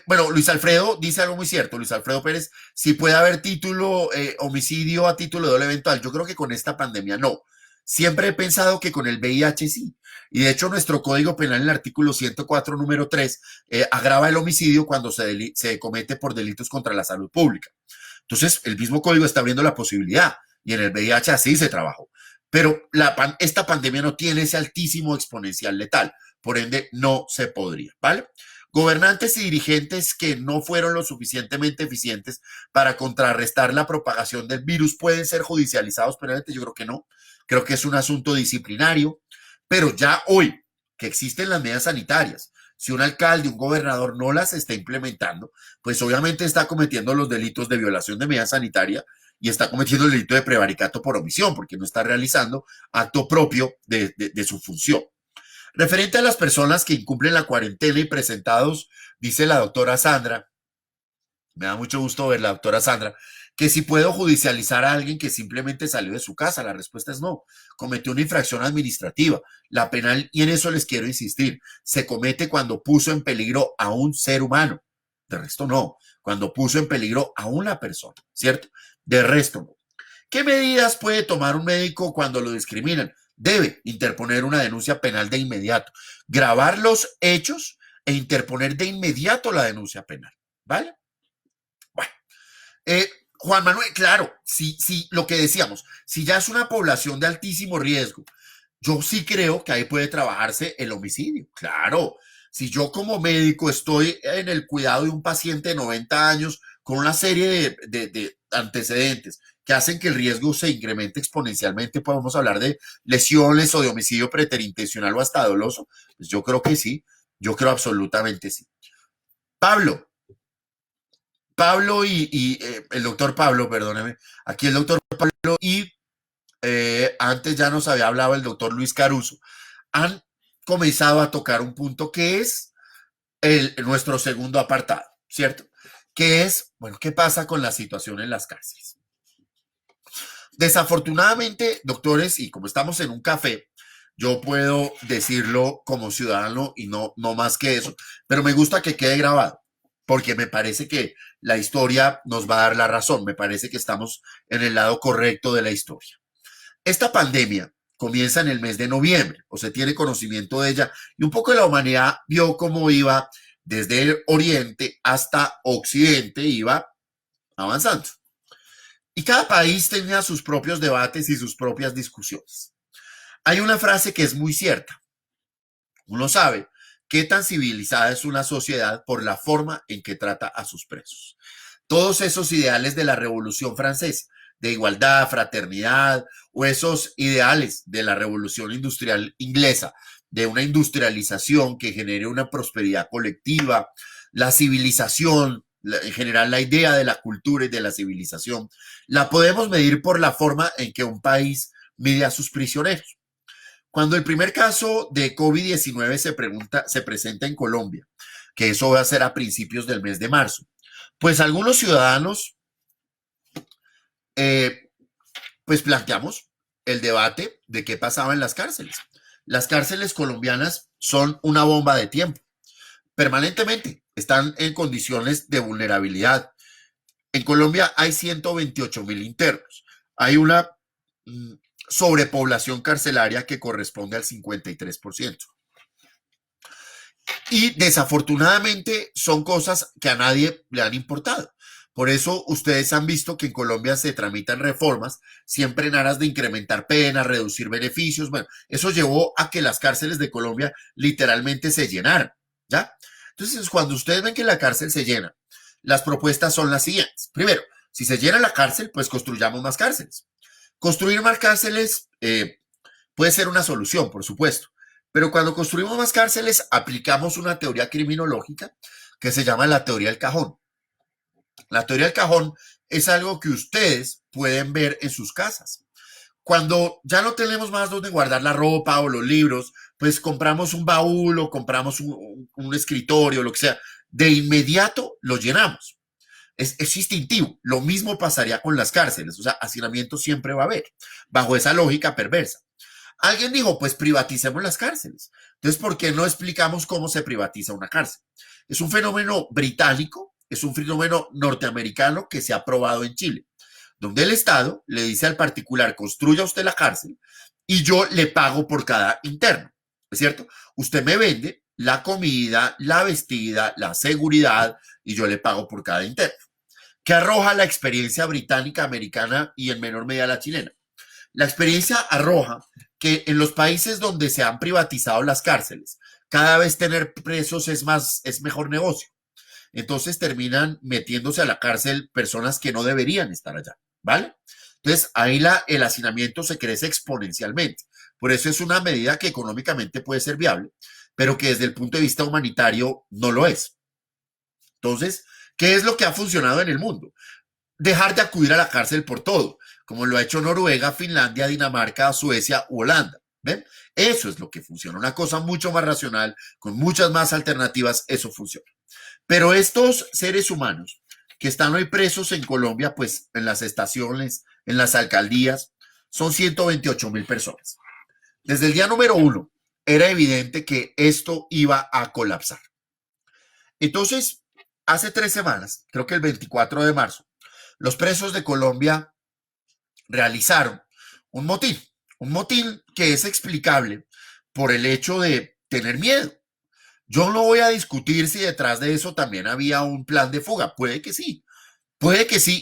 bueno, Luis Alfredo dice algo muy cierto, Luis Alfredo Pérez, si puede haber título, homicidio a título de dolo eventual, yo creo que con esta pandemia no. Siempre he pensado que con el VIH sí. Y de hecho nuestro Código Penal en el artículo 104, número 3, agrava el homicidio cuando se comete por delitos contra la salud pública. Entonces, el mismo código está abriendo la posibilidad y en el VIH así se trabajó. Pero esta pandemia no tiene ese altísimo exponencial letal, por ende no se podría, ¿vale? Gobernantes y dirigentes que no fueron lo suficientemente eficientes para contrarrestar la propagación del virus pueden ser judicializados penalmente. Yo creo que no. Creo que es un asunto disciplinario. Pero ya hoy que existen las medidas sanitarias, si un alcalde, un gobernador no las está implementando, pues obviamente está cometiendo los delitos de violación de medida sanitaria y está cometiendo el delito de prevaricato por omisión, porque no está realizando acto propio de su función. Referente a las personas que incumplen la cuarentena y presentados, dice la doctora Sandra, me da mucho gusto ver la doctora Sandra, que si puedo judicializar a alguien que simplemente salió de su casa. La respuesta es no. Cometió una infracción administrativa. La penal, y en eso les quiero insistir, se comete cuando puso en peligro a un ser humano. De resto no. Cuando puso en peligro a una persona, ¿cierto? De resto no. ¿Qué medidas puede tomar un médico cuando lo discriminan? Debe interponer una denuncia penal de inmediato, grabar los hechos e interponer de inmediato la denuncia penal, ¿vale? Bueno, Juan Manuel, claro, sí, lo que decíamos, si ya es una población de altísimo riesgo, yo sí creo que ahí puede trabajarse el homicidio, claro. Si yo como médico estoy en el cuidado de un paciente de 90 años con una serie de antecedentes que hacen que el riesgo se incremente exponencialmente, podemos hablar de lesiones o de homicidio preterintencional o hasta doloso, pues yo creo que sí, yo creo absolutamente sí. Pablo, el doctor Pablo, perdóneme, aquí el doctor Pablo y antes ya nos había hablado el doctor Luis Caruso, han comenzado a tocar un punto que es nuestro segundo apartado, ¿cierto? Que es, bueno, ¿qué pasa con la situación en las cárceles? Desafortunadamente, doctores, y como estamos en un café, yo puedo decirlo como ciudadano y no más que eso, pero me gusta que quede grabado, porque me parece que la historia nos va a dar la razón, me parece que estamos en el lado correcto de la historia. Esta pandemia comienza en el mes de noviembre, o se tiene conocimiento de ella, y un poco la humanidad vio cómo iba desde el oriente hasta occidente, iba avanzando. Y cada país tenía sus propios debates y sus propias discusiones. Hay una frase que es muy cierta. Uno sabe qué tan civilizada es una sociedad por la forma en que trata a sus presos. Todos esos ideales de la Revolución Francesa, de igualdad, fraternidad, o esos ideales de la Revolución Industrial Inglesa, de una industrialización que genere una prosperidad colectiva, la civilización, en general la idea de la cultura y de la civilización, la podemos medir por la forma en que un país mide a sus prisioneros. Cuando el primer caso de COVID-19 se presenta en Colombia, que eso va a ser a principios del mes de marzo, pues algunos ciudadanos, pues planteamos el debate de qué pasaba en las cárceles. Las cárceles colombianas son una bomba de tiempo. Permanentemente están en condiciones de vulnerabilidad. En Colombia hay 128.000 internos. Hay una sobrepoblación carcelaria que corresponde al 53%. Y desafortunadamente son cosas que a nadie le han importado. Por eso ustedes han visto que en Colombia se tramitan reformas siempre en aras de incrementar penas, reducir beneficios. Bueno, eso llevó a que las cárceles de Colombia literalmente se llenaran, ¿ya? Entonces, cuando ustedes ven que la cárcel se llena, las propuestas son las siguientes. Primero, si se llena la cárcel, pues construyamos más cárceles. Construir más cárceles puede ser una solución, por supuesto. Pero cuando construimos más cárceles, aplicamos una teoría criminológica que se llama la teoría del cajón. La teoría del cajón es algo que ustedes pueden ver en sus casas. Cuando ya no tenemos más donde guardar la ropa o los libros, pues compramos un baúl o compramos un escritorio, lo que sea. De inmediato lo llenamos. Es instintivo. Lo mismo pasaría con las cárceles. O sea, hacinamiento siempre va a haber, bajo esa lógica perversa. Alguien dijo, pues privaticemos las cárceles. Entonces, ¿por qué no explicamos cómo se privatiza una cárcel? Es un fenómeno británico, es un fenómeno norteamericano que se ha probado en Chile, donde el Estado le dice al particular, construya usted la cárcel y yo le pago por cada interno. ¿Es cierto? Usted me vende la comida, la vestida, la seguridad y yo le pago por cada interno. ¿Qué arroja la experiencia británica, americana y en menor medida la chilena? La experiencia arroja que en los países donde se han privatizado las cárceles, cada vez tener presos es mejor negocio. Entonces terminan metiéndose a la cárcel personas que no deberían estar allá, ¿vale? Entonces ahí el hacinamiento se crece exponencialmente. Por eso es una medida que económicamente puede ser viable, pero que desde el punto de vista humanitario no lo es. Entonces, ¿qué es lo que ha funcionado en el mundo? Dejar de acudir a la cárcel por todo, como lo ha hecho Noruega, Finlandia, Dinamarca, Suecia u Holanda. ¿Ven? Eso es lo que funciona. Una cosa mucho más racional, con muchas más alternativas, eso funciona. Pero estos seres humanos que están hoy presos en Colombia, pues en las estaciones, en las alcaldías, son 128.000 personas. Desde el día número 1 era evidente que esto iba a colapsar. Entonces, hace 3 semanas, creo que el 24 de marzo, los presos de Colombia realizaron un motín que es explicable por el hecho de tener miedo. Yo no voy a discutir si detrás de eso también había un plan de fuga. Puede que sí,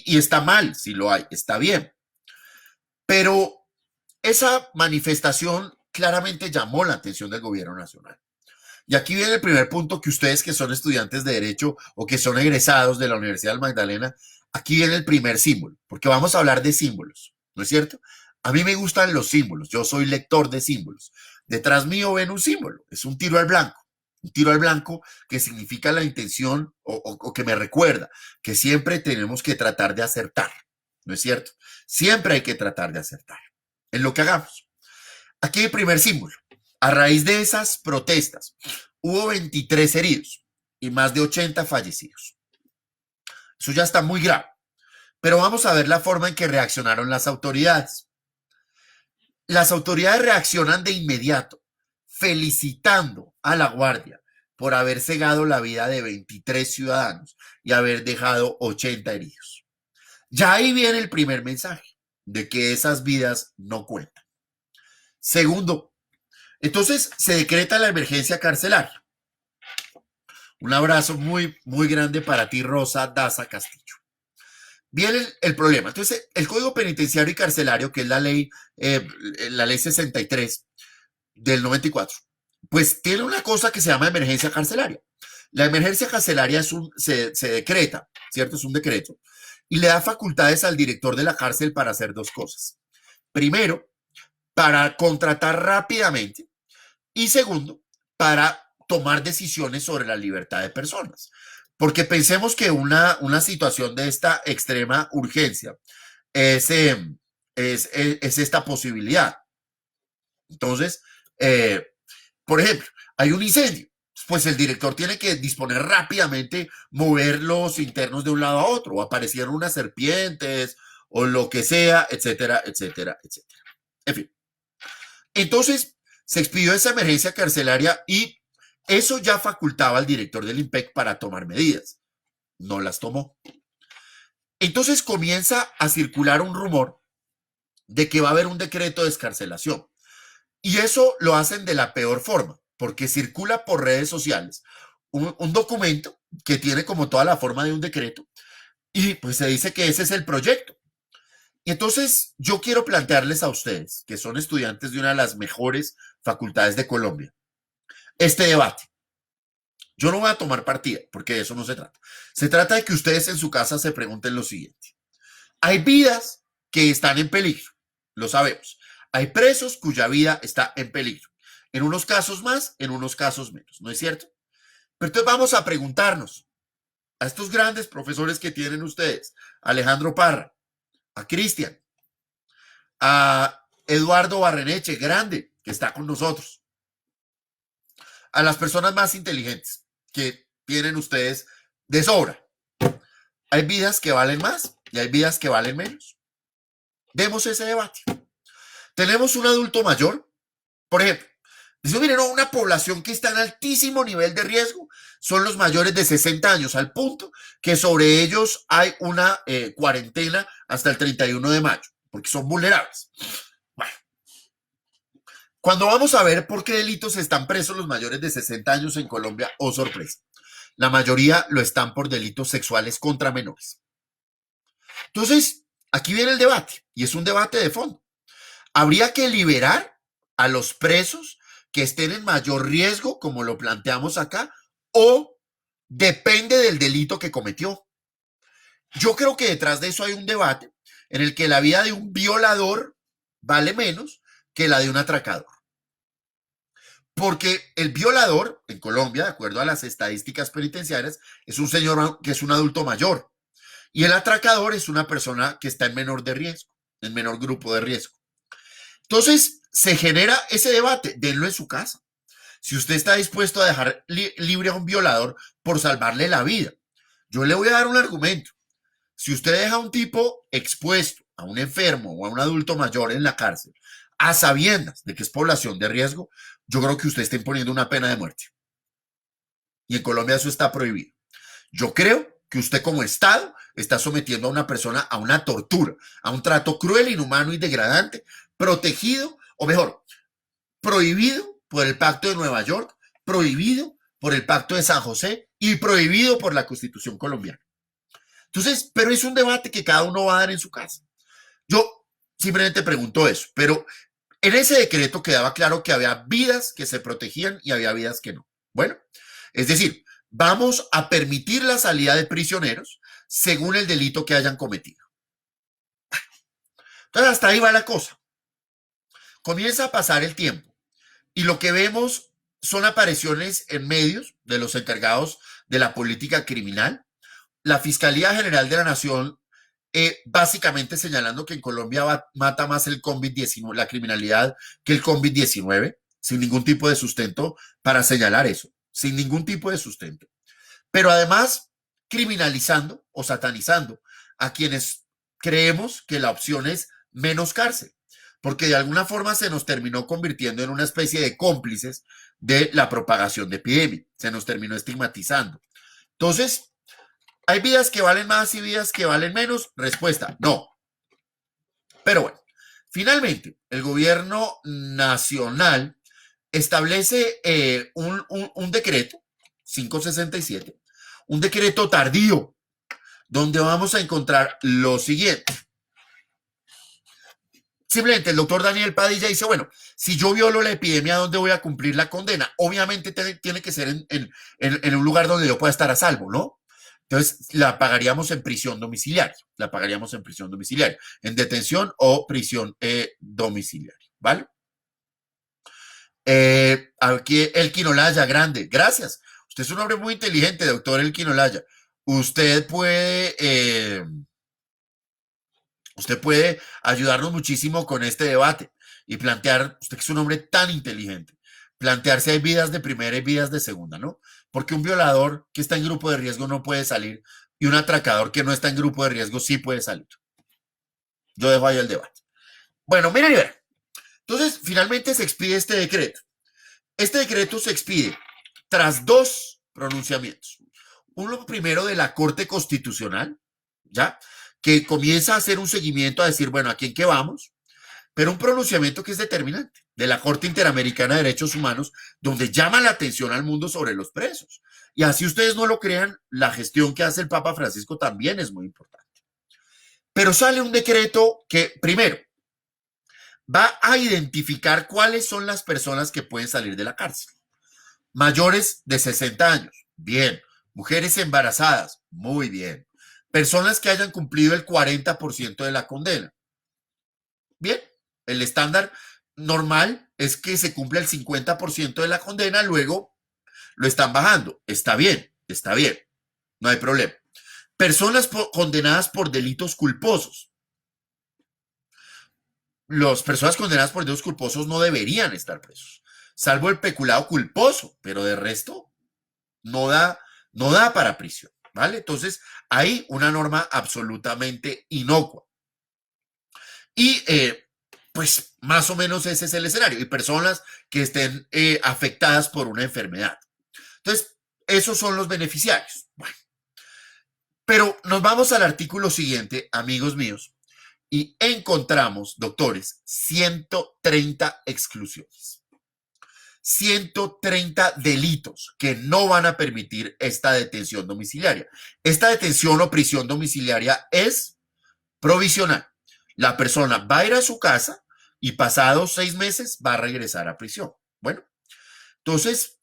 y está mal si lo hay, está bien. Pero esa manifestación claramente llamó la atención del gobierno nacional. Y aquí viene el primer punto que ustedes que son estudiantes de Derecho o que son egresados de la Universidad del Magdalena, aquí viene el primer símbolo, porque vamos a hablar de símbolos, ¿no es cierto? A mí me gustan los símbolos, yo soy lector de símbolos. Detrás mío ven un símbolo, es un tiro al blanco. Un tiro al blanco que significa la intención o que me recuerda que siempre tenemos que tratar de acertar, ¿no es cierto? Siempre hay que tratar de acertar en lo que hagamos. Aquí el primer símbolo. A raíz de esas protestas, hubo 23 heridos y más de 80 fallecidos. Eso ya está muy grave. Pero vamos a ver la forma en que reaccionaron las autoridades. Las autoridades reaccionan de inmediato, felicitando a la Guardia por haber cegado la vida de 23 ciudadanos y haber dejado 80 heridos. Ya ahí viene el primer mensaje de que esas vidas no cuentan. Segundo, entonces se decreta la emergencia carcelaria. Un abrazo muy, muy grande para ti, Rosa Daza Castillo. Viene el problema. Entonces, el Código Penitenciario y Carcelario, que es la ley 63 del 94, pues tiene una cosa que se llama emergencia carcelaria. La emergencia carcelaria se decreta, ¿cierto? Es un decreto. Y le da facultades al director de la cárcel para hacer 2 cosas. Primero, para contratar rápidamente. Y segundo, para tomar decisiones sobre la libertad de personas. Porque pensemos que una situación de esta extrema urgencia es esta posibilidad. Entonces, por ejemplo, hay un incendio. Pues el director tiene que disponer rápidamente, mover los internos de un lado a otro, o aparecieron unas serpientes, o lo que sea, etcétera, etcétera, etcétera. En fin. Entonces, se expidió esa emergencia carcelaria y eso ya facultaba al director del IMPEC para tomar medidas. No las tomó. Entonces comienza a circular un rumor de que va a haber un decreto de excarcelación. Y eso lo hacen de la peor forma, porque circula por redes sociales un documento que tiene como toda la forma de un decreto y pues se dice que ese es el proyecto. Y entonces yo quiero plantearles a ustedes, que son estudiantes de una de las mejores facultades de Colombia, este debate. Yo no voy a tomar partida, porque de eso no se trata. Se trata de que ustedes en su casa se pregunten lo siguiente. Hay vidas que están en peligro, lo sabemos. Hay presos cuya vida está en peligro. En unos casos más, en unos casos menos, ¿no es cierto? Pero entonces vamos a preguntarnos, a estos grandes profesores que tienen ustedes, a Alejandro Parra, a Cristian, a Eduardo Barreneche, grande, que está con nosotros, a las personas más inteligentes que tienen ustedes de sobra. Hay vidas que valen más y hay vidas que valen menos. Demos ese debate. Tenemos un adulto mayor, por ejemplo, dice, miren, no, una población que está en altísimo nivel de riesgo son los mayores de 60 años, al punto que sobre ellos hay una cuarentena hasta el 31 de mayo, porque son vulnerables. Bueno, cuando vamos a ver por qué delitos están presos los mayores de 60 años en Colombia, oh sorpresa, la mayoría lo están por delitos sexuales contra menores. Entonces, aquí viene el debate, y es un debate de fondo. Habría que liberar a los presos que estén en mayor riesgo, como lo planteamos acá, o depende del delito que cometió. Yo creo que detrás de eso hay un debate en el que la vida de un violador vale menos que la de un atracador. Porque el violador en Colombia, de acuerdo a las estadísticas penitenciarias, es un señor que es un adulto mayor. Y el atracador es una persona que está en menor de riesgo, en menor grupo de riesgo. Entonces, se genera ese debate, denlo en su casa. Si usted está dispuesto a dejar libre a un violador por salvarle la vida, yo le voy a dar un argumento. Si usted deja a un tipo expuesto, a un enfermo o a un adulto mayor en la cárcel, a sabiendas de que es población de riesgo, yo creo que usted está imponiendo una pena de muerte. Y en Colombia eso está prohibido. Yo creo que usted como Estado está sometiendo a una persona a una tortura, a un trato cruel, inhumano y degradante, protegido, o mejor, prohibido por el Pacto de Nueva York, prohibido por el Pacto de San José y prohibido por la Constitución colombiana. Entonces, pero es un debate que cada uno va a dar en su casa. Yo simplemente pregunto eso, pero en ese decreto quedaba claro que había vidas que se protegían y había vidas que no. Bueno, es decir, vamos a permitir la salida de prisioneros según el delito que hayan cometido. Entonces, hasta ahí va la cosa. Comienza a pasar el tiempo y lo que vemos son apariciones en medios de los encargados de la política criminal. La Fiscalía General de la Nación básicamente señalando que en Colombia mata más el COVID-19, la criminalidad, que el COVID-19, sin ningún tipo de sustento para señalar eso, sin ningún tipo de sustento. Pero además criminalizando o satanizando a quienes creemos que la opción es menos cárcel, porque de alguna forma se nos terminó convirtiendo en una especie de cómplices de la propagación de epidemia, se nos terminó estigmatizando. Entonces, ¿hay vidas que valen más y vidas que valen menos? Respuesta, no. Pero bueno, finalmente, el gobierno nacional establece un decreto, 567, un decreto tardío, donde vamos a encontrar lo siguiente. Simplemente el doctor Daniel Padilla dice, bueno, si yo violo la epidemia, ¿dónde voy a cumplir la condena? Obviamente tiene que ser en un lugar donde yo pueda estar a salvo, ¿no? Entonces, la pagaríamos en prisión domiciliaria, en detención o prisión domiciliaria, ¿vale? Aquí Elkin Olaya, grande, gracias. Usted es un hombre muy inteligente, doctor Elkin Olaya. Usted puede ayudarnos muchísimo con este debate y plantear, usted que es un hombre tan inteligente, plantearse hay vidas de primera y vidas de segunda, ¿no? Porque un violador que está en grupo de riesgo no puede salir y un atracador que no está en grupo de riesgo sí puede salir. Yo dejo ahí el debate. Bueno, miren, miren. Entonces, finalmente se expide este decreto. Este decreto se expide tras dos pronunciamientos. Uno primero de la Corte Constitucional, ¿ya? Que comienza a hacer un seguimiento a decir, bueno, ¿aquí en qué vamos? Pero un pronunciamiento que es determinante de la Corte Interamericana de Derechos Humanos, donde llama la atención al mundo sobre los presos. Y así ustedes no lo crean, la gestión que hace el Papa Francisco también es muy importante. Pero sale un decreto que, primero, va a identificar cuáles son las personas que pueden salir de la cárcel. Mayores de 60 años, bien. Mujeres embarazadas, muy bien. Personas que hayan cumplido el 40% de la condena. Bien, el estándar normal es que se cumpla el 50% de la condena, luego lo están bajando. Está bien, está bien. no hay problema. Personas condenadas por delitos culposos. Las personas condenadas por delitos culposos no deberían estar presos, salvo el peculado culposo, pero de resto no da para prisión, ¿vale? Entonces, hay una norma absolutamente inocua. Y pues más o menos ese es el escenario. Y personas que estén afectadas por una enfermedad. Entonces, esos son los beneficiarios. Bueno, pero nos vamos al artículo siguiente, amigos míos, y encontramos, doctores, 130 exclusiones. 130 delitos que no van a permitir esta detención domiciliaria. Esta detención o prisión domiciliaria es provisional. La persona va a ir a su casa y pasados 6 meses va a regresar a prisión. Bueno, entonces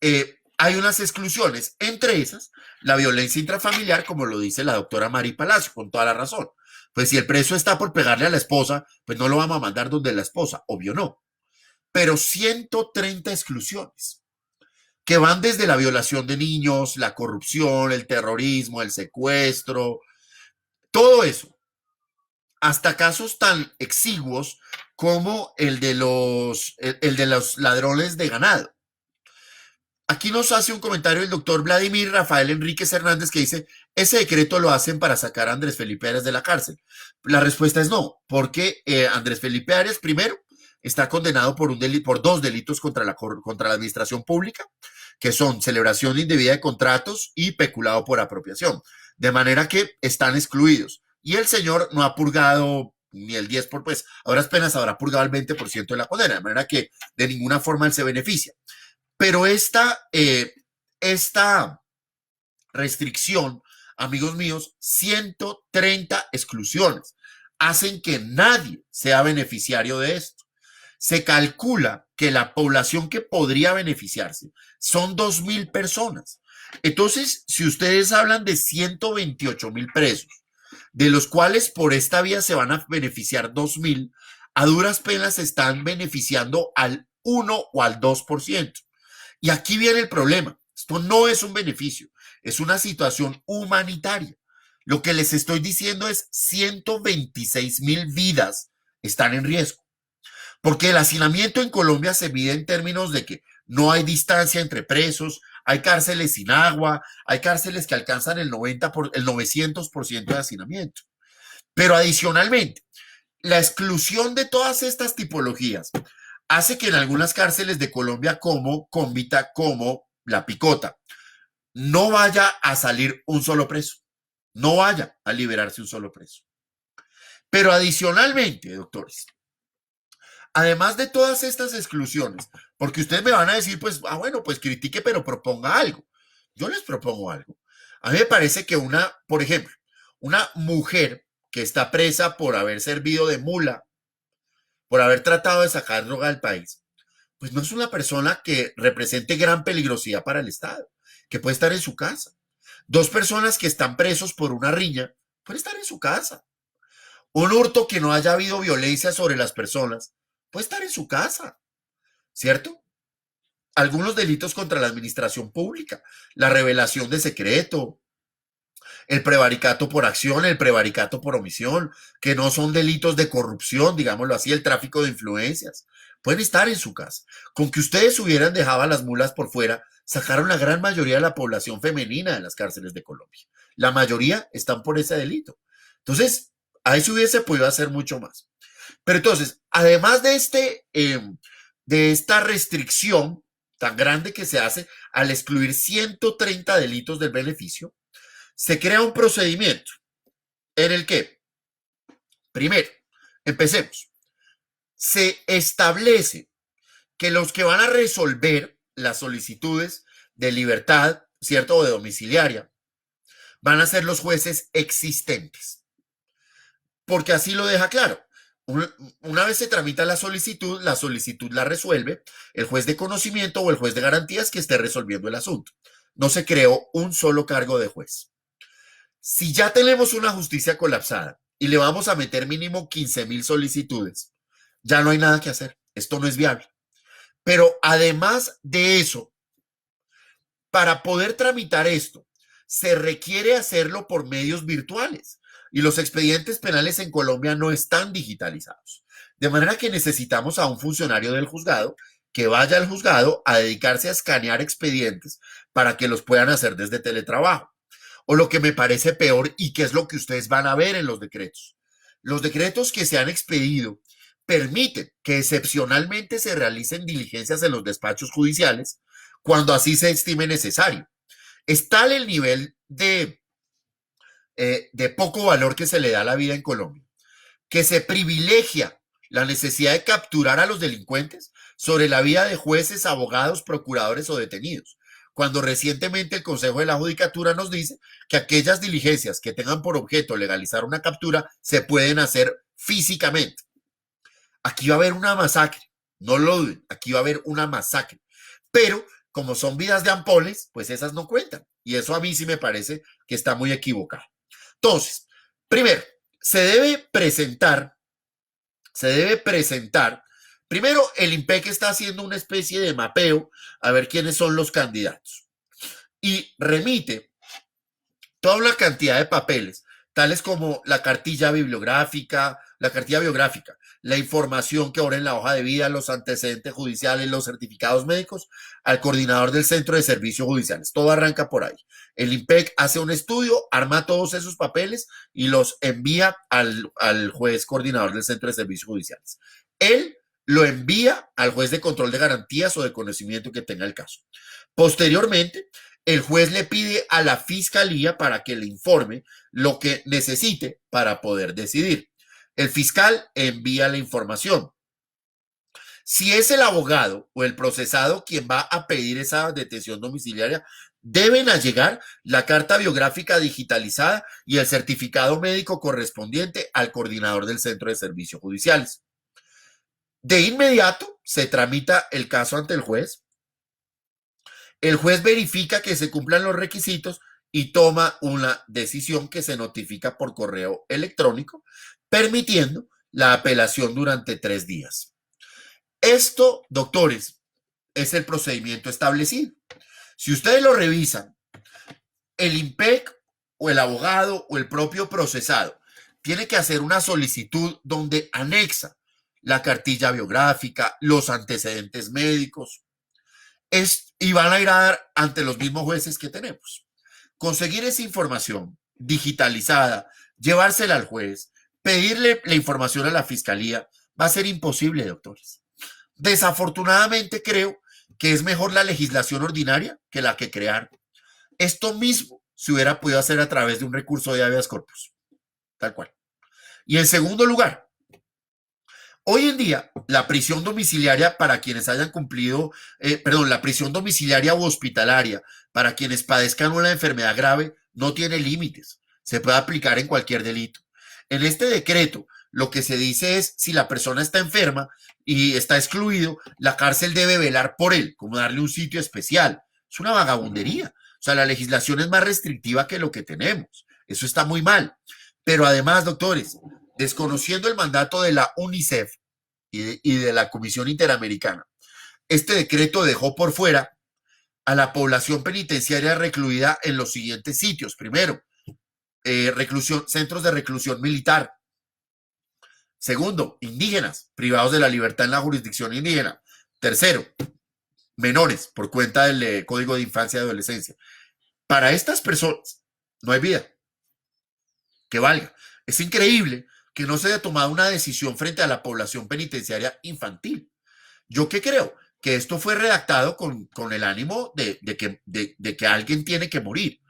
hay unas exclusiones, entre esas la violencia intrafamiliar, como lo dice la doctora Mari Palacio, con toda la razón. Pues si el preso está por pegarle a la esposa, pues no lo vamos a mandar donde la esposa, obvio no. Pero 130 exclusiones que van desde la violación de niños, la corrupción, el terrorismo, el secuestro, todo eso, hasta casos tan exiguos como el de los ladrones de ganado. Aquí nos hace un comentario el doctor Vladimir Rafael Enríquez Hernández que dice, ese decreto lo hacen para sacar a Andrés Felipe Arias de la cárcel. La respuesta es no, porque Andrés Felipe Arias, primero, está condenado por 2 delitos contra la administración pública, que son celebración indebida de contratos y peculado por apropiación. De manera que están excluidos. Y el señor no ha purgado ni el 10%, pues ahora apenas habrá purgado el 20% de la condena, de manera que de ninguna forma él se beneficia. Pero esta restricción, amigos míos, 130 exclusiones, hacen que nadie sea beneficiario de esto. Se calcula que la población que podría beneficiarse son 2.000 personas. Entonces, si ustedes hablan de 128.000 presos, de los cuales por esta vía se van a beneficiar 2.000, a duras penas se están beneficiando al 1 o al 2%. Y aquí viene el problema. Esto no es un beneficio, es una situación humanitaria. Lo que les estoy diciendo es 126.000 vidas están en riesgo. Porque el hacinamiento en Colombia se mide en términos de que no hay distancia entre presos, hay cárceles sin agua, hay cárceles que alcanzan el 900% de hacinamiento. Pero adicionalmente, la exclusión de todas estas tipologías hace que en algunas cárceles de Colombia como Cómbita, como La Picota, no vaya a salir un solo preso, no vaya a liberarse un solo preso. Pero adicionalmente, doctores, además de todas estas exclusiones, porque ustedes me van a decir, pues, bueno, pues critique, pero proponga algo. Yo les propongo algo. A mí me parece que por ejemplo, una mujer que está presa por haber servido de mula, por haber tratado de sacar droga del país, pues no es una persona que represente gran peligrosidad para el Estado, que puede estar en su casa. 2 personas que están presos por una riña, pueden estar en su casa. Un hurto que no haya habido violencia sobre las personas, puede estar en su casa, ¿cierto? Algunos delitos contra la administración pública, la revelación de secreto, el prevaricato por acción, el prevaricato por omisión, que no son delitos de corrupción, digámoslo así, el tráfico de influencias, pueden estar en su casa. Con que ustedes hubieran dejado a las mulas por fuera, sacaron la gran mayoría de la población femenina de las cárceles de Colombia. La mayoría están por ese delito. Entonces, ahí se hubiese podido hacer mucho más. Pero entonces, además de esta restricción tan grande que se hace al excluir 130 delitos del beneficio, se crea un procedimiento en el que, primero, empecemos, se establece que los que van a resolver las solicitudes de libertad, ¿cierto? O de domiciliaria, van a ser los jueces existentes. Porque así lo deja claro. Una vez se tramita la solicitud la resuelve el juez de conocimiento o el juez de garantías que esté resolviendo el asunto. No se creó un solo cargo de juez. Si ya tenemos una justicia colapsada y le vamos a meter mínimo 15.000 solicitudes, ya no hay nada que hacer. Esto no es viable. Pero además de eso, para poder tramitar esto, se requiere hacerlo por medios virtuales y los expedientes penales en Colombia no están digitalizados. De manera que necesitamos a un funcionario del juzgado que vaya al juzgado a dedicarse a escanear expedientes para que los puedan hacer desde teletrabajo. O lo que me parece peor y que es lo que ustedes van a ver en los decretos. Los decretos que se han expedido permiten que excepcionalmente se realicen diligencias en los despachos judiciales cuando así se estime necesario. Es tal el nivel de poco valor que se le da a la vida en Colombia, que se privilegia la necesidad de capturar a los delincuentes sobre la vida de jueces, abogados, procuradores o detenidos, cuando recientemente el Consejo de la Judicatura nos dice que aquellas diligencias que tengan por objeto legalizar una captura se pueden hacer físicamente. Aquí va a haber una masacre, no lo duden, aquí va a haber una masacre, pero como son vidas de ampoles, pues esas no cuentan, y eso a mí sí me parece que está muy equivocado. Entonces, primero, se debe presentar, primero el IMPEC está haciendo una especie de mapeo a ver quiénes son los candidatos y remite toda una cantidad de papeles, tales como la cartilla bibliográfica, la información que ahora en la hoja de vida, los antecedentes judiciales, los certificados médicos, al coordinador del Centro de Servicios Judiciales. Todo arranca por ahí. El IMPEC hace un estudio, arma todos esos papeles y los envía al juez coordinador del Centro de Servicios Judiciales. Él lo envía al juez de control de garantías o de conocimiento que tenga el caso. Posteriormente, el juez le pide a la fiscalía para que le informe lo que necesite para poder decidir. El fiscal envía la información. Si es el abogado o el procesado quien va a pedir esa detención domiciliaria, deben allegar la carta biográfica digitalizada y el certificado médico correspondiente al coordinador del Centro de Servicios Judiciales. De inmediato se tramita el caso ante el juez. El juez verifica que se cumplan los requisitos y toma una decisión que se notifica por correo electrónico, permitiendo la apelación durante 3 días. Esto, doctores, es el procedimiento establecido. Si ustedes lo revisan, el IMPEC o el abogado o el propio procesado tiene que hacer una solicitud donde anexa la cartilla biográfica, los antecedentes médicos, y van a ir a dar ante los mismos jueces que tenemos. Conseguir esa información digitalizada, llevársela al juez, pedirle la información a la fiscalía, va a ser imposible, doctores. Desafortunadamente creo que es mejor la legislación ordinaria que la que crear. Esto mismo se hubiera podido hacer a través de un recurso de habeas corpus, tal cual. Y en segundo lugar, hoy en día, la prisión domiciliaria para quienes hayan cumplido, la prisión domiciliaria u hospitalaria para quienes padezcan una enfermedad grave no tiene límites. Se puede aplicar en cualquier delito. En este decreto, lo que se dice es si la persona está enferma y está excluido, la cárcel debe velar por él, como darle un sitio especial. Es una vagabundería. O sea, la legislación es más restrictiva que lo que tenemos. Eso está muy mal. Pero además, doctores, desconociendo el mandato de la UNICEF y de la Comisión Interamericana, este decreto dejó por fuera a la población penitenciaria recluida en los siguientes sitios. Primero, centros de reclusión militar. Segundo, indígenas, privados de la libertad en la jurisdicción indígena. Tercero, menores, por cuenta del Código de Infancia y Adolescencia. Para estas personas no hay vida que valga. Es increíble que no se haya tomado una decisión frente a la población penitenciaria infantil. ¿Yo qué creo? Que esto fue redactado con el ánimo de que alguien tiene que morir,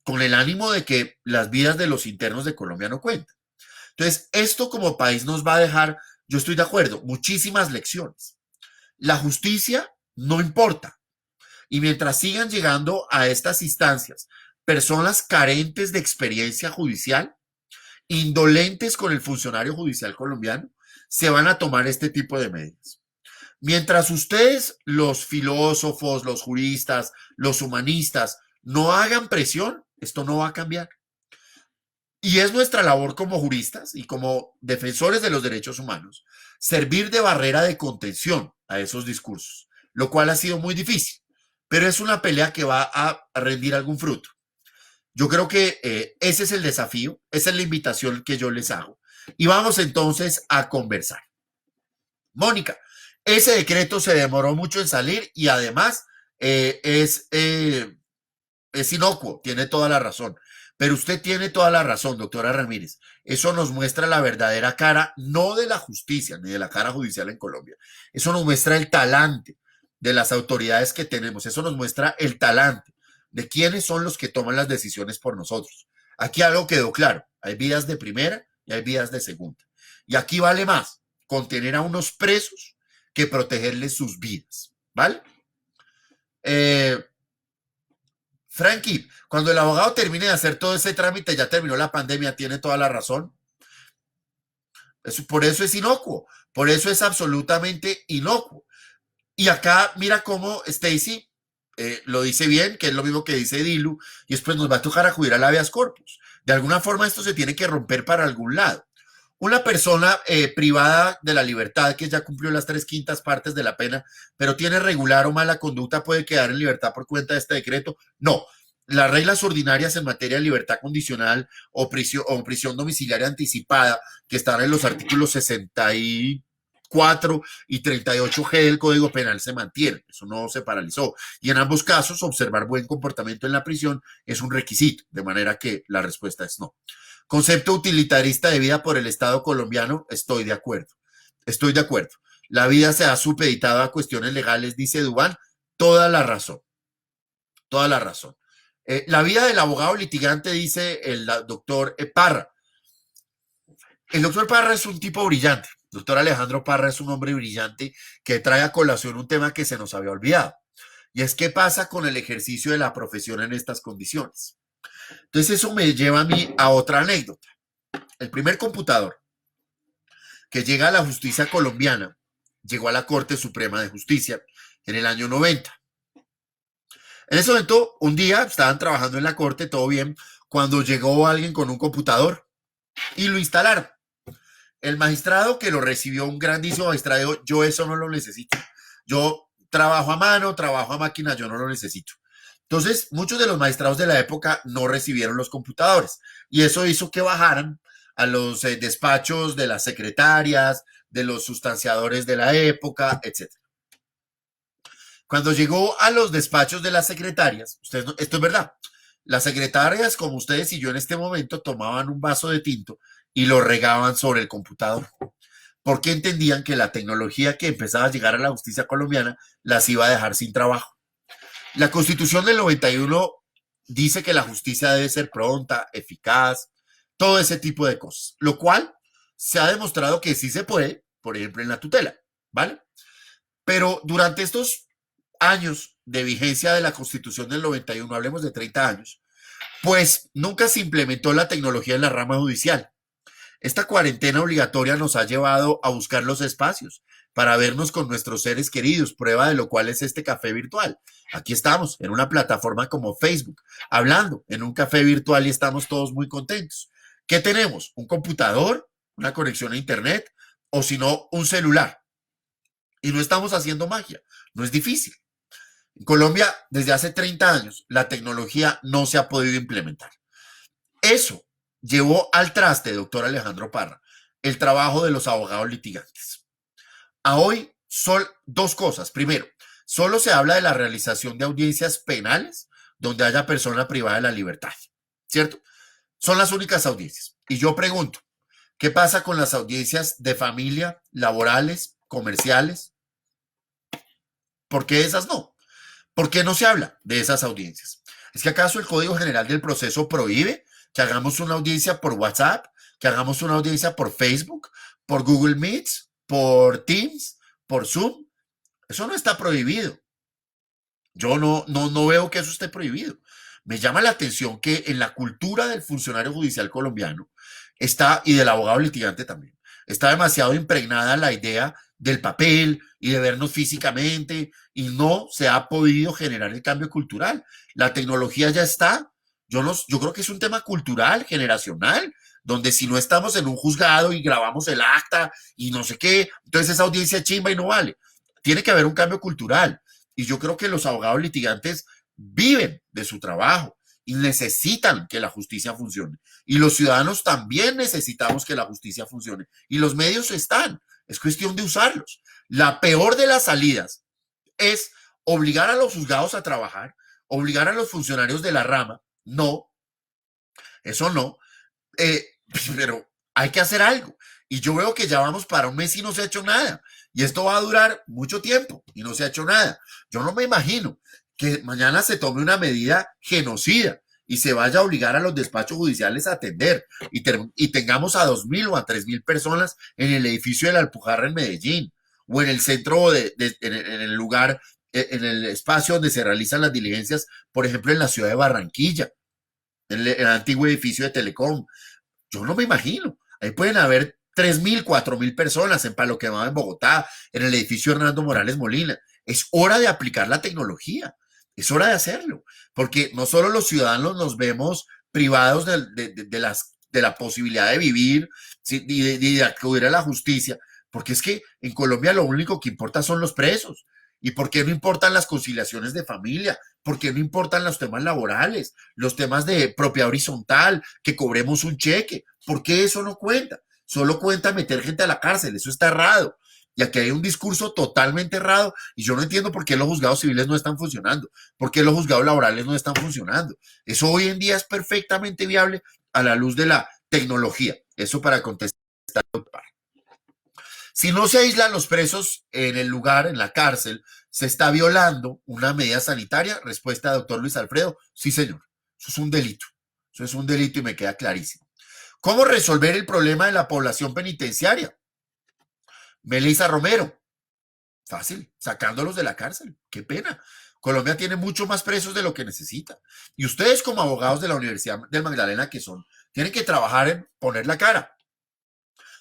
con el ánimo de que las vidas de los internos de Colombia no cuentan. Entonces, esto como país nos va a dejar, yo estoy de acuerdo, muchísimas lecciones. La justicia no importa. Y mientras sigan llegando a estas instancias personas carentes de experiencia judicial, indolentes con el funcionario judicial colombiano, se van a tomar este tipo de medidas. Mientras ustedes, los filósofos, los juristas, los humanistas, no hagan presión, esto no va a cambiar. Y es nuestra labor como juristas y como defensores de los derechos humanos servir de barrera de contención a esos discursos, lo cual ha sido muy difícil, pero es una pelea que va a rendir algún fruto. Yo creo que ese es el desafío, esa es la invitación que yo les hago. Y vamos entonces a conversar. Mónica, ese decreto se demoró mucho en salir y además eh, es, eh, es inocuo, tiene toda la razón. Pero usted tiene toda la razón, doctora Ramírez. Eso nos muestra la verdadera cara, no de la justicia, ni de la cara judicial en Colombia. Eso nos muestra el talante de las autoridades que tenemos. Eso nos muestra el talante de quiénes son los que toman las decisiones por nosotros. Aquí algo quedó claro. Hay vidas de primera y hay vidas de segunda. Y aquí vale más contener a unos presos que protegerles sus vidas. ¿Vale? Eh, Frankie, cuando el abogado termine de hacer todo ese trámite, ya terminó la pandemia, tiene toda la razón. Por eso es inocuo, por eso es absolutamente inocuo. Y acá mira cómo Stacy lo dice bien, que es lo mismo que dice Dilu, y después nos va a tocar acudir al habeas corpus. De alguna forma esto se tiene que romper para algún lado. Una persona privada de la libertad que ya cumplió las 3/5 de la pena, pero tiene regular o mala conducta, ¿puede quedar en libertad por cuenta de este decreto? No. Las reglas ordinarias en materia de libertad condicional o prisión domiciliaria anticipada, que están en los artículos 64 y 38G del Código Penal, se mantienen. Eso no se paralizó. Y en ambos casos, observar buen comportamiento en la prisión es un requisito, de manera que la respuesta es no. Concepto utilitarista de vida por el Estado colombiano, estoy de acuerdo. Estoy de acuerdo. La vida se ha supeditado a cuestiones legales, dice Duván, toda la razón. Toda la razón. La vida del abogado litigante, dice el doctor Parra. El doctor Parra es un tipo brillante. El doctor Alejandro Parra es un hombre brillante que trae a colación un tema que se nos había olvidado. Y es qué pasa con el ejercicio de la profesión en estas condiciones. Entonces eso me lleva a mí a otra anécdota. El primer computador que llega a la justicia colombiana llegó a la Corte Suprema de Justicia en el año 90. En ese momento, un día estaban trabajando en la Corte, todo bien, cuando llegó alguien con un computador y lo instalaron. El magistrado que lo recibió, un grandísimo magistrado, dijo, yo eso no lo necesito. Yo trabajo a mano, trabajo a máquina, yo no lo necesito. Entonces, muchos de los magistrados de la época no recibieron los computadores y eso hizo que bajaran a los despachos de las secretarias, de los sustanciadores de la época, etc. Cuando llegó a los despachos de las secretarias, esto es verdad, las secretarias, como ustedes y yo en este momento, tomaban un vaso de tinto y lo regaban sobre el computador, porque entendían que la tecnología que empezaba a llegar a la justicia colombiana las iba a dejar sin trabajo. La Constitución del 91 dice que la justicia debe ser pronta, eficaz, todo ese tipo de cosas, lo cual se ha demostrado que sí se puede, por ejemplo, en la tutela, ¿vale? Pero durante estos años de vigencia de la Constitución del 91, hablemos de 30 años, pues nunca se implementó la tecnología en la rama judicial. Esta cuarentena obligatoria nos ha llevado a buscar los espacios para vernos con nuestros seres queridos, prueba de lo cual es este café virtual. Aquí estamos, en una plataforma como Facebook, hablando en un café virtual y estamos todos muy contentos. ¿Qué tenemos? ¿Un computador? ¿Una conexión a internet? O si no, un celular. Y no estamos haciendo magia, no es difícil. En Colombia, desde hace 30 años, la tecnología no se ha podido implementar. Eso llevó al traste, doctor Alejandro Parra, el trabajo de los abogados litigantes. A hoy son dos cosas. Primero, solo se habla de la realización de audiencias penales donde haya persona privada de la libertad, ¿cierto? Son las únicas audiencias. Y yo pregunto, ¿qué pasa con las audiencias de familia, laborales, comerciales? ¿Por qué esas no? ¿Por qué no se habla de esas audiencias? ¿Es que acaso el Código General del Proceso prohíbe que hagamos una audiencia por WhatsApp, que hagamos una audiencia por Facebook, por Google Meets, por Teams, por Zoom? Eso no está prohibido. Yo no veo que eso esté prohibido. Me llama la atención que en la cultura del funcionario judicial colombiano está, y del abogado litigante también, está demasiado impregnada la idea del papel y de vernos físicamente y no se ha podido generar el cambio cultural. La tecnología ya está. Yo creo que es un tema cultural, generacional, donde si no estamos en un juzgado y grabamos el acta y no sé qué, entonces esa audiencia es chimba y no vale. Tiene que haber un cambio cultural. Y yo creo que los abogados litigantes viven de su trabajo y necesitan que la justicia funcione. Y los ciudadanos también necesitamos que la justicia funcione. Y los medios están, es cuestión de usarlos. La peor de las salidas es obligar a los juzgados a trabajar, obligar a los funcionarios de la rama. No, eso no. Pero hay que hacer algo. Y yo veo que ya vamos para un mes y no se ha hecho nada. Y esto va a durar mucho tiempo y no se ha hecho nada. Yo no me imagino que mañana se tome una medida genocida y se vaya a obligar a los despachos judiciales a atender y tengamos a 2.000 o a 3.000 personas en el edificio de la Alpujarra en Medellín o en el centro, en el lugar, en el espacio donde se realizan las diligencias, por ejemplo, en la ciudad de Barranquilla, en el antiguo edificio de Telecom. Yo no me imagino. Ahí pueden haber 3.000, 4.000 personas en Palo Quemado, en Bogotá, en el edificio Hernando Morales Molina. Es hora de aplicar la tecnología. Es hora de hacerlo. Porque no solo los ciudadanos nos vemos privados de la posibilidad de vivir, ¿sí? y de acudir a la justicia, porque es que en Colombia lo único que importa son los presos. ¿Y por qué no importan las conciliaciones de familia? ¿Por qué no importan los temas laborales, los temas de propiedad horizontal, que cobremos un cheque? ¿Por qué eso no cuenta? Solo cuenta meter gente a la cárcel, eso está errado. Y aquí hay un discurso totalmente errado y yo no entiendo por qué los juzgados civiles no están funcionando, por qué los juzgados laborales no están funcionando. Eso hoy en día es perfectamente viable a la luz de la tecnología. Eso para contestar. Si no se aíslan los presos en el lugar, en la cárcel, ¿se está violando una medida sanitaria? Respuesta, doctor Luis Alfredo, sí, señor. Eso es un delito. Eso es un delito y me queda clarísimo. ¿Cómo resolver el problema de la población penitenciaria? Melissa Romero. Fácil, sacándolos de la cárcel. Qué pena. Colombia tiene mucho más presos de lo que necesita. Y ustedes como abogados de la Universidad del Magdalena que son, tienen que trabajar en poner la cara.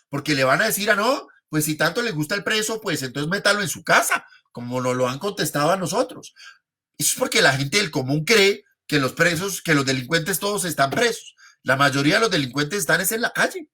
Porque le van a decir, no, pues si tanto les gusta el preso, pues entonces métalo en su casa, como nos lo han contestado a nosotros. Eso es porque la gente del común cree que los presos, que los delincuentes todos están presos. La mayoría de los delincuentes están en la calle.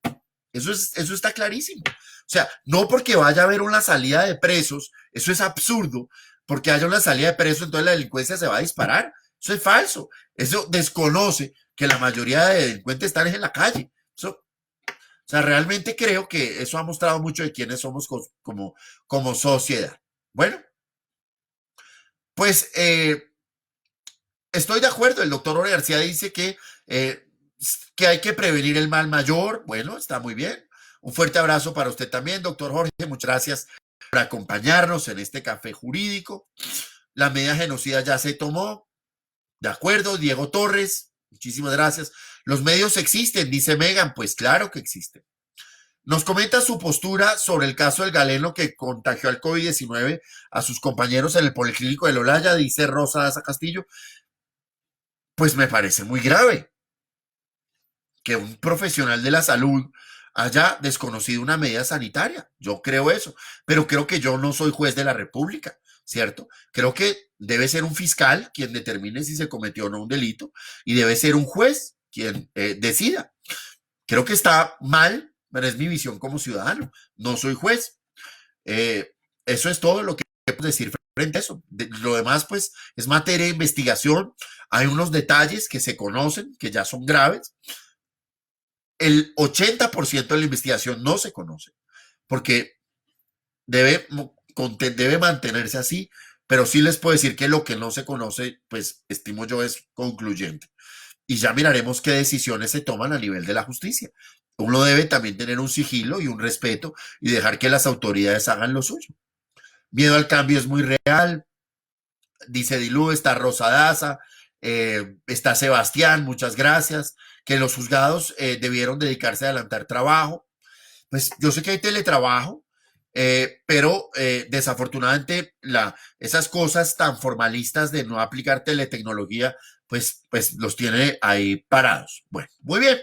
Eso está clarísimo. O sea, no porque vaya a haber una salida de presos, eso es absurdo, porque haya una salida de presos, entonces la delincuencia se va a disparar. Eso es falso. Eso desconoce que la mayoría de delincuentes están en la calle. O sea, realmente creo que eso ha mostrado mucho de quiénes somos como sociedad. Bueno, pues estoy de acuerdo. El doctor Jorge García dice que hay que prevenir el mal mayor. Bueno, está muy bien. Un fuerte abrazo para usted también, doctor Jorge. Muchas gracias por acompañarnos en este café jurídico. La medida genocida ya se tomó. De acuerdo, Diego Torres. Muchísimas gracias. Los medios existen, dice Megan. Pues claro que existen. Nos comenta su postura sobre el caso del galeno que contagió al COVID-19 a sus compañeros en el Policlínico de Olaya, dice Rosa Daza Castillo. Pues me parece muy grave que un profesional de la salud haya desconocido una medida sanitaria. Yo creo eso, pero creo que yo no soy juez de la República, ¿cierto? Creo que debe ser un fiscal quien determine si se cometió o no un delito y debe ser un juez quien decida. Creo que está mal, pero es mi visión como ciudadano. No soy juez. Eso es todo lo que puedo decir frente a eso. Lo demás, pues, es materia de investigación. Hay unos detalles que se conocen, que ya son graves. El 80% de la investigación no se conoce, porque debe mantenerse así, pero sí les puedo decir que lo que no se conoce, pues, estimo yo, es concluyente. Y ya miraremos qué decisiones se toman a nivel de la justicia. Uno debe también tener un sigilo y un respeto y dejar que las autoridades hagan lo suyo. Miedo al cambio es muy real, dice Dilú, está Rosa Daza, está Sebastián, muchas gracias, que los juzgados debieron dedicarse a adelantar trabajo. Pues yo sé que hay teletrabajo, pero desafortunadamente esas cosas tan formalistas de no aplicar teletecnología, pues los tiene ahí parados. Bueno, muy bien.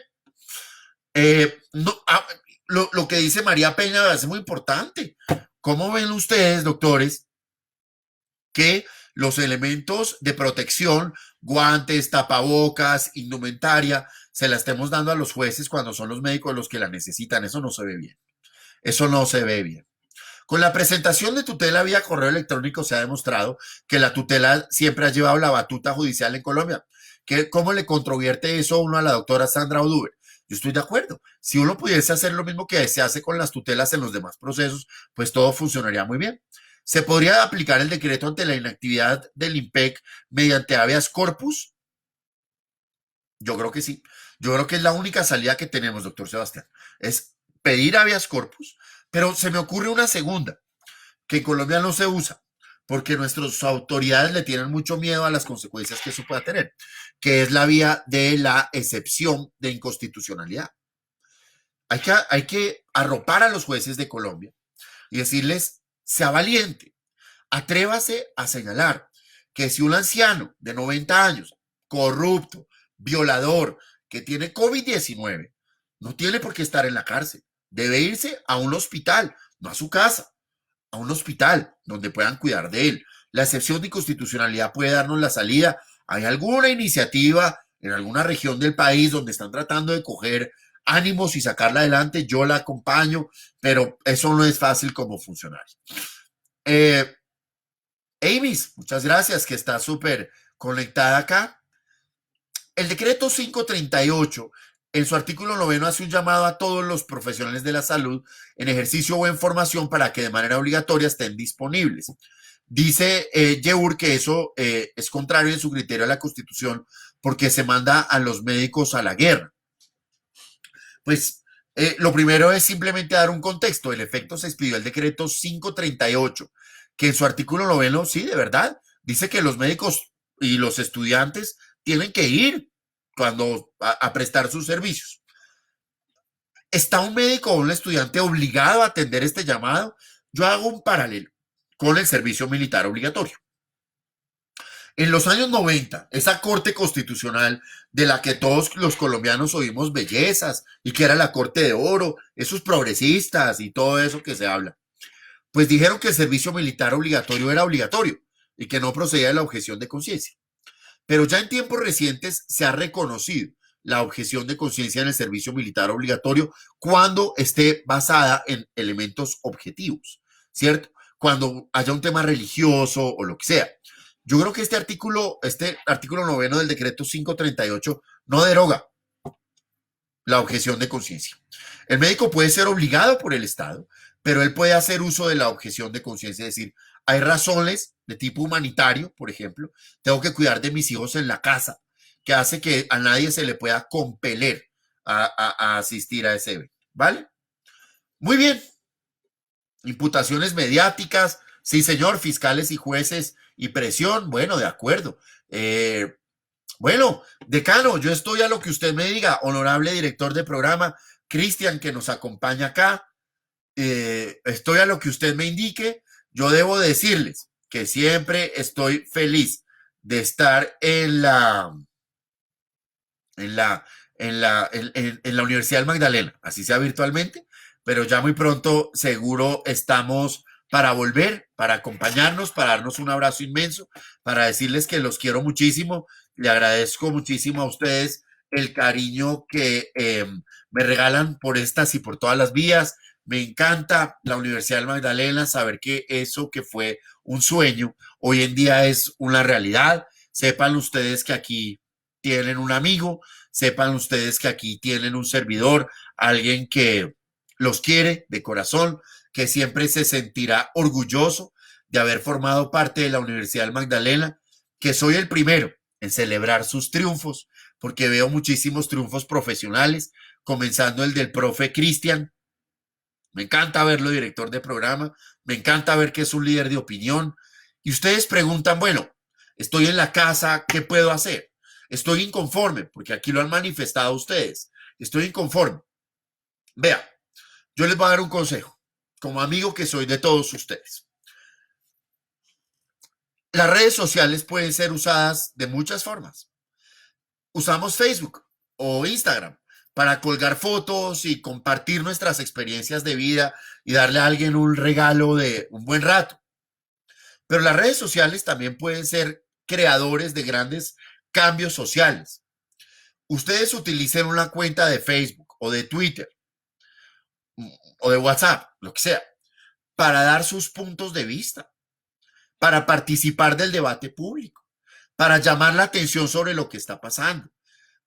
Lo que dice María Peña es muy importante. ¿Cómo ven ustedes, doctores, que los elementos de protección, guantes, tapabocas, indumentaria, se la estemos dando a los jueces cuando son los médicos los que la necesitan? Eso no se ve bien. Eso no se ve bien. Con la presentación de tutela vía correo electrónico se ha demostrado que la tutela siempre ha llevado la batuta judicial en Colombia. ¿Cómo le controvierte eso uno a la doctora Sandra Oduber? Yo estoy de acuerdo. Si uno pudiese hacer lo mismo que se hace con las tutelas en los demás procesos, pues todo funcionaría muy bien. ¿Se podría aplicar el decreto ante la inactividad del IMPEC mediante habeas corpus? Yo creo que sí. Yo creo que es la única salida que tenemos, doctor Sebastián. Es pedir habeas corpus, pero se me ocurre una segunda, que en Colombia no se usa, porque nuestras autoridades le tienen mucho miedo a las consecuencias que eso pueda tener, que es la vía de la excepción de inconstitucionalidad. Hay que arropar a los jueces de Colombia y decirles, sea valiente, atrévase a señalar que si un anciano de 90 años, corrupto, violador, que tiene COVID-19, no tiene por qué estar en la cárcel, debe irse a un hospital, no a su casa, a un hospital donde puedan cuidar de él. La excepción de inconstitucionalidad puede darnos la salida. ¿Hay alguna iniciativa en alguna región del país donde están tratando de coger ánimos y sacarla adelante? Yo la acompaño, pero eso no es fácil como funcionario. Amis, muchas gracias, que está súper conectada acá. El decreto 538, en su artículo 9, hace un llamado a todos los profesionales de la salud en ejercicio o en formación para que de manera obligatoria estén disponibles. Dice Yeur que eso es contrario en su criterio a la Constitución porque se manda a los médicos a la guerra. Pues lo primero es simplemente dar un contexto. El efecto se expidió el decreto 538, que en su artículo 9, sí, de verdad, dice que los médicos y los estudiantes tienen que ir a prestar sus servicios. ¿Está un médico o un estudiante obligado a atender este llamado? Yo hago un paralelo con el servicio militar obligatorio. En los años 90, esa corte constitucional de la que todos los colombianos oímos bellezas y que era la corte de oro, esos progresistas y todo eso que se habla, pues dijeron que el servicio militar obligatorio era obligatorio y que no procedía de la objeción de conciencia. Pero ya en tiempos recientes se ha reconocido la objeción de conciencia en el servicio militar obligatorio cuando esté basada en elementos objetivos, ¿cierto? Cuando haya un tema religioso o lo que sea. Yo creo que este artículo 9 del decreto 538 no deroga la objeción de conciencia. El médico puede ser obligado por el Estado, pero él puede hacer uso de la objeción de conciencia, es decir, hay razones de tipo humanitario, por ejemplo, tengo que cuidar de mis hijos en la casa, que hace que a nadie se le pueda compeler a asistir a ese evento, ¿vale? Muy bien. Imputaciones mediáticas, sí señor, fiscales y jueces y presión, bueno, de acuerdo. Bueno, decano, yo estoy a lo que usted me diga, honorable director de programa, Cristian, que nos acompaña acá, estoy a lo que usted me indique. Yo debo decirles que siempre estoy feliz de estar en la Universidad del Magdalena, así sea virtualmente, pero ya muy pronto seguro estamos para volver, para acompañarnos, para darnos un abrazo inmenso, para decirles que los quiero muchísimo. Le agradezco muchísimo a ustedes el cariño que me regalan por estas y por todas las vías. Me encanta la Universidad del Magdalena, saber que eso que fue un sueño hoy en día es una realidad. Sepan ustedes que aquí tienen un amigo, sepan ustedes que aquí tienen un servidor, alguien que los quiere de corazón, que siempre se sentirá orgulloso de haber formado parte de la Universidad del Magdalena, que soy el primero en celebrar sus triunfos, porque veo muchísimos triunfos profesionales, comenzando el del profe Cristian. Me encanta verlo director de programa, me encanta ver que es un líder de opinión. Y ustedes preguntan, bueno, estoy en la casa, ¿qué puedo hacer? Estoy inconforme, porque aquí lo han manifestado ustedes. Estoy inconforme. Vea, yo les voy a dar un consejo, como amigo que soy de todos ustedes. Las redes sociales pueden ser usadas de muchas formas. Usamos Facebook o Instagram para colgar fotos y compartir nuestras experiencias de vida y darle a alguien un regalo de un buen rato. Pero las redes sociales también pueden ser creadores de grandes cambios sociales. Ustedes utilicen una cuenta de Facebook o de Twitter o de WhatsApp, lo que sea, para dar sus puntos de vista, para participar del debate público, para llamar la atención sobre lo que está pasando.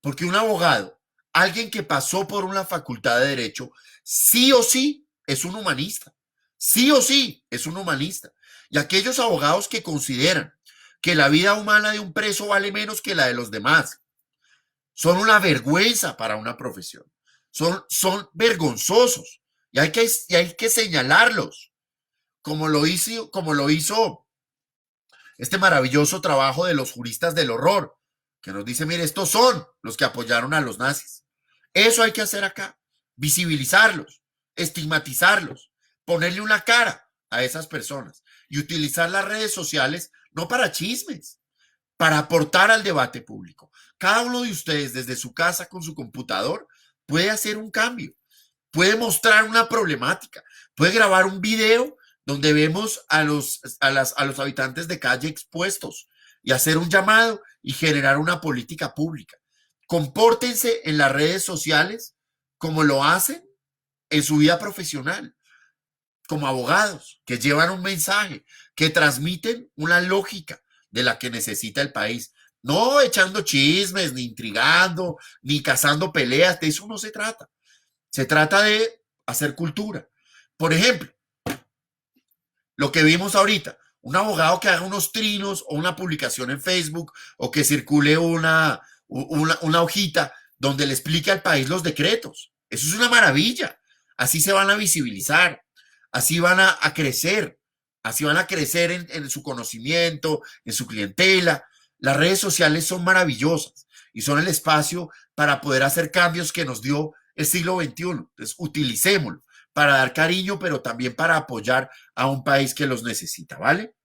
Porque un abogado, alguien que pasó por una facultad de derecho, sí o sí es un humanista. Sí o sí es un humanista. Y aquellos abogados que consideran que la vida humana de un preso vale menos que la de los demás, son una vergüenza para una profesión. Son vergonzosos y hay que señalarlos, como lo hizo este maravilloso trabajo de los juristas del horror, que nos dice, mire, estos son los que apoyaron a los nazis. Eso hay que hacer acá, visibilizarlos, estigmatizarlos, ponerle una cara a esas personas y utilizar las redes sociales no para chismes, para aportar al debate público. Cada uno de ustedes desde su casa con su computador puede hacer un cambio, puede mostrar una problemática, puede grabar un video donde vemos a los habitantes de calle expuestos y hacer un llamado y generar una política pública. Compórtense en las redes sociales como lo hacen en su vida profesional, como abogados que llevan un mensaje, que transmiten una lógica de la que necesita el país. No echando chismes, ni intrigando, ni cazando peleas, de eso no se trata. Se trata de hacer cultura. Por ejemplo, lo que vimos ahorita, un abogado que haga unos trinos o una publicación en Facebook o que circule una hojita donde le explique al país los decretos. Eso es una maravilla. Así se van a visibilizar, así van a crecer, así van a crecer en su conocimiento, en su clientela. Las redes sociales son maravillosas y son el espacio para poder hacer cambios que nos dio el siglo XXI. Entonces, utilicémoslo para dar cariño, pero también para apoyar a un país que los necesita, ¿vale?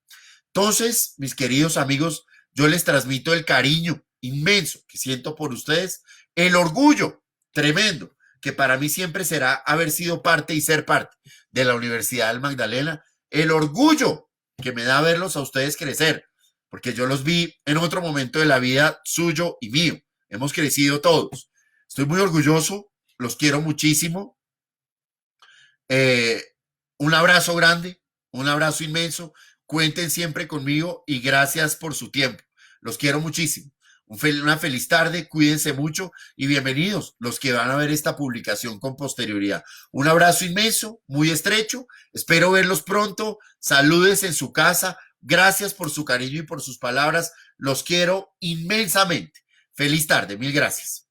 Entonces, mis queridos amigos, yo les transmito el cariño inmenso que siento por ustedes, el orgullo tremendo que para mí siempre será haber sido parte y ser parte de la Universidad del Magdalena, el orgullo que me da verlos a ustedes crecer, porque yo los vi en otro momento de la vida suyo y mío. Hemos crecido todos. Estoy muy orgulloso, los quiero muchísimo. Un abrazo grande, un abrazo inmenso. Cuenten siempre conmigo y gracias por su tiempo. Los quiero muchísimo. Una feliz tarde, cuídense mucho y bienvenidos los que van a ver esta publicación con posterioridad. Un abrazo inmenso, muy estrecho. Espero verlos pronto. Saludes en su casa. Gracias por su cariño y por sus palabras. Los quiero inmensamente. Feliz tarde. Mil gracias.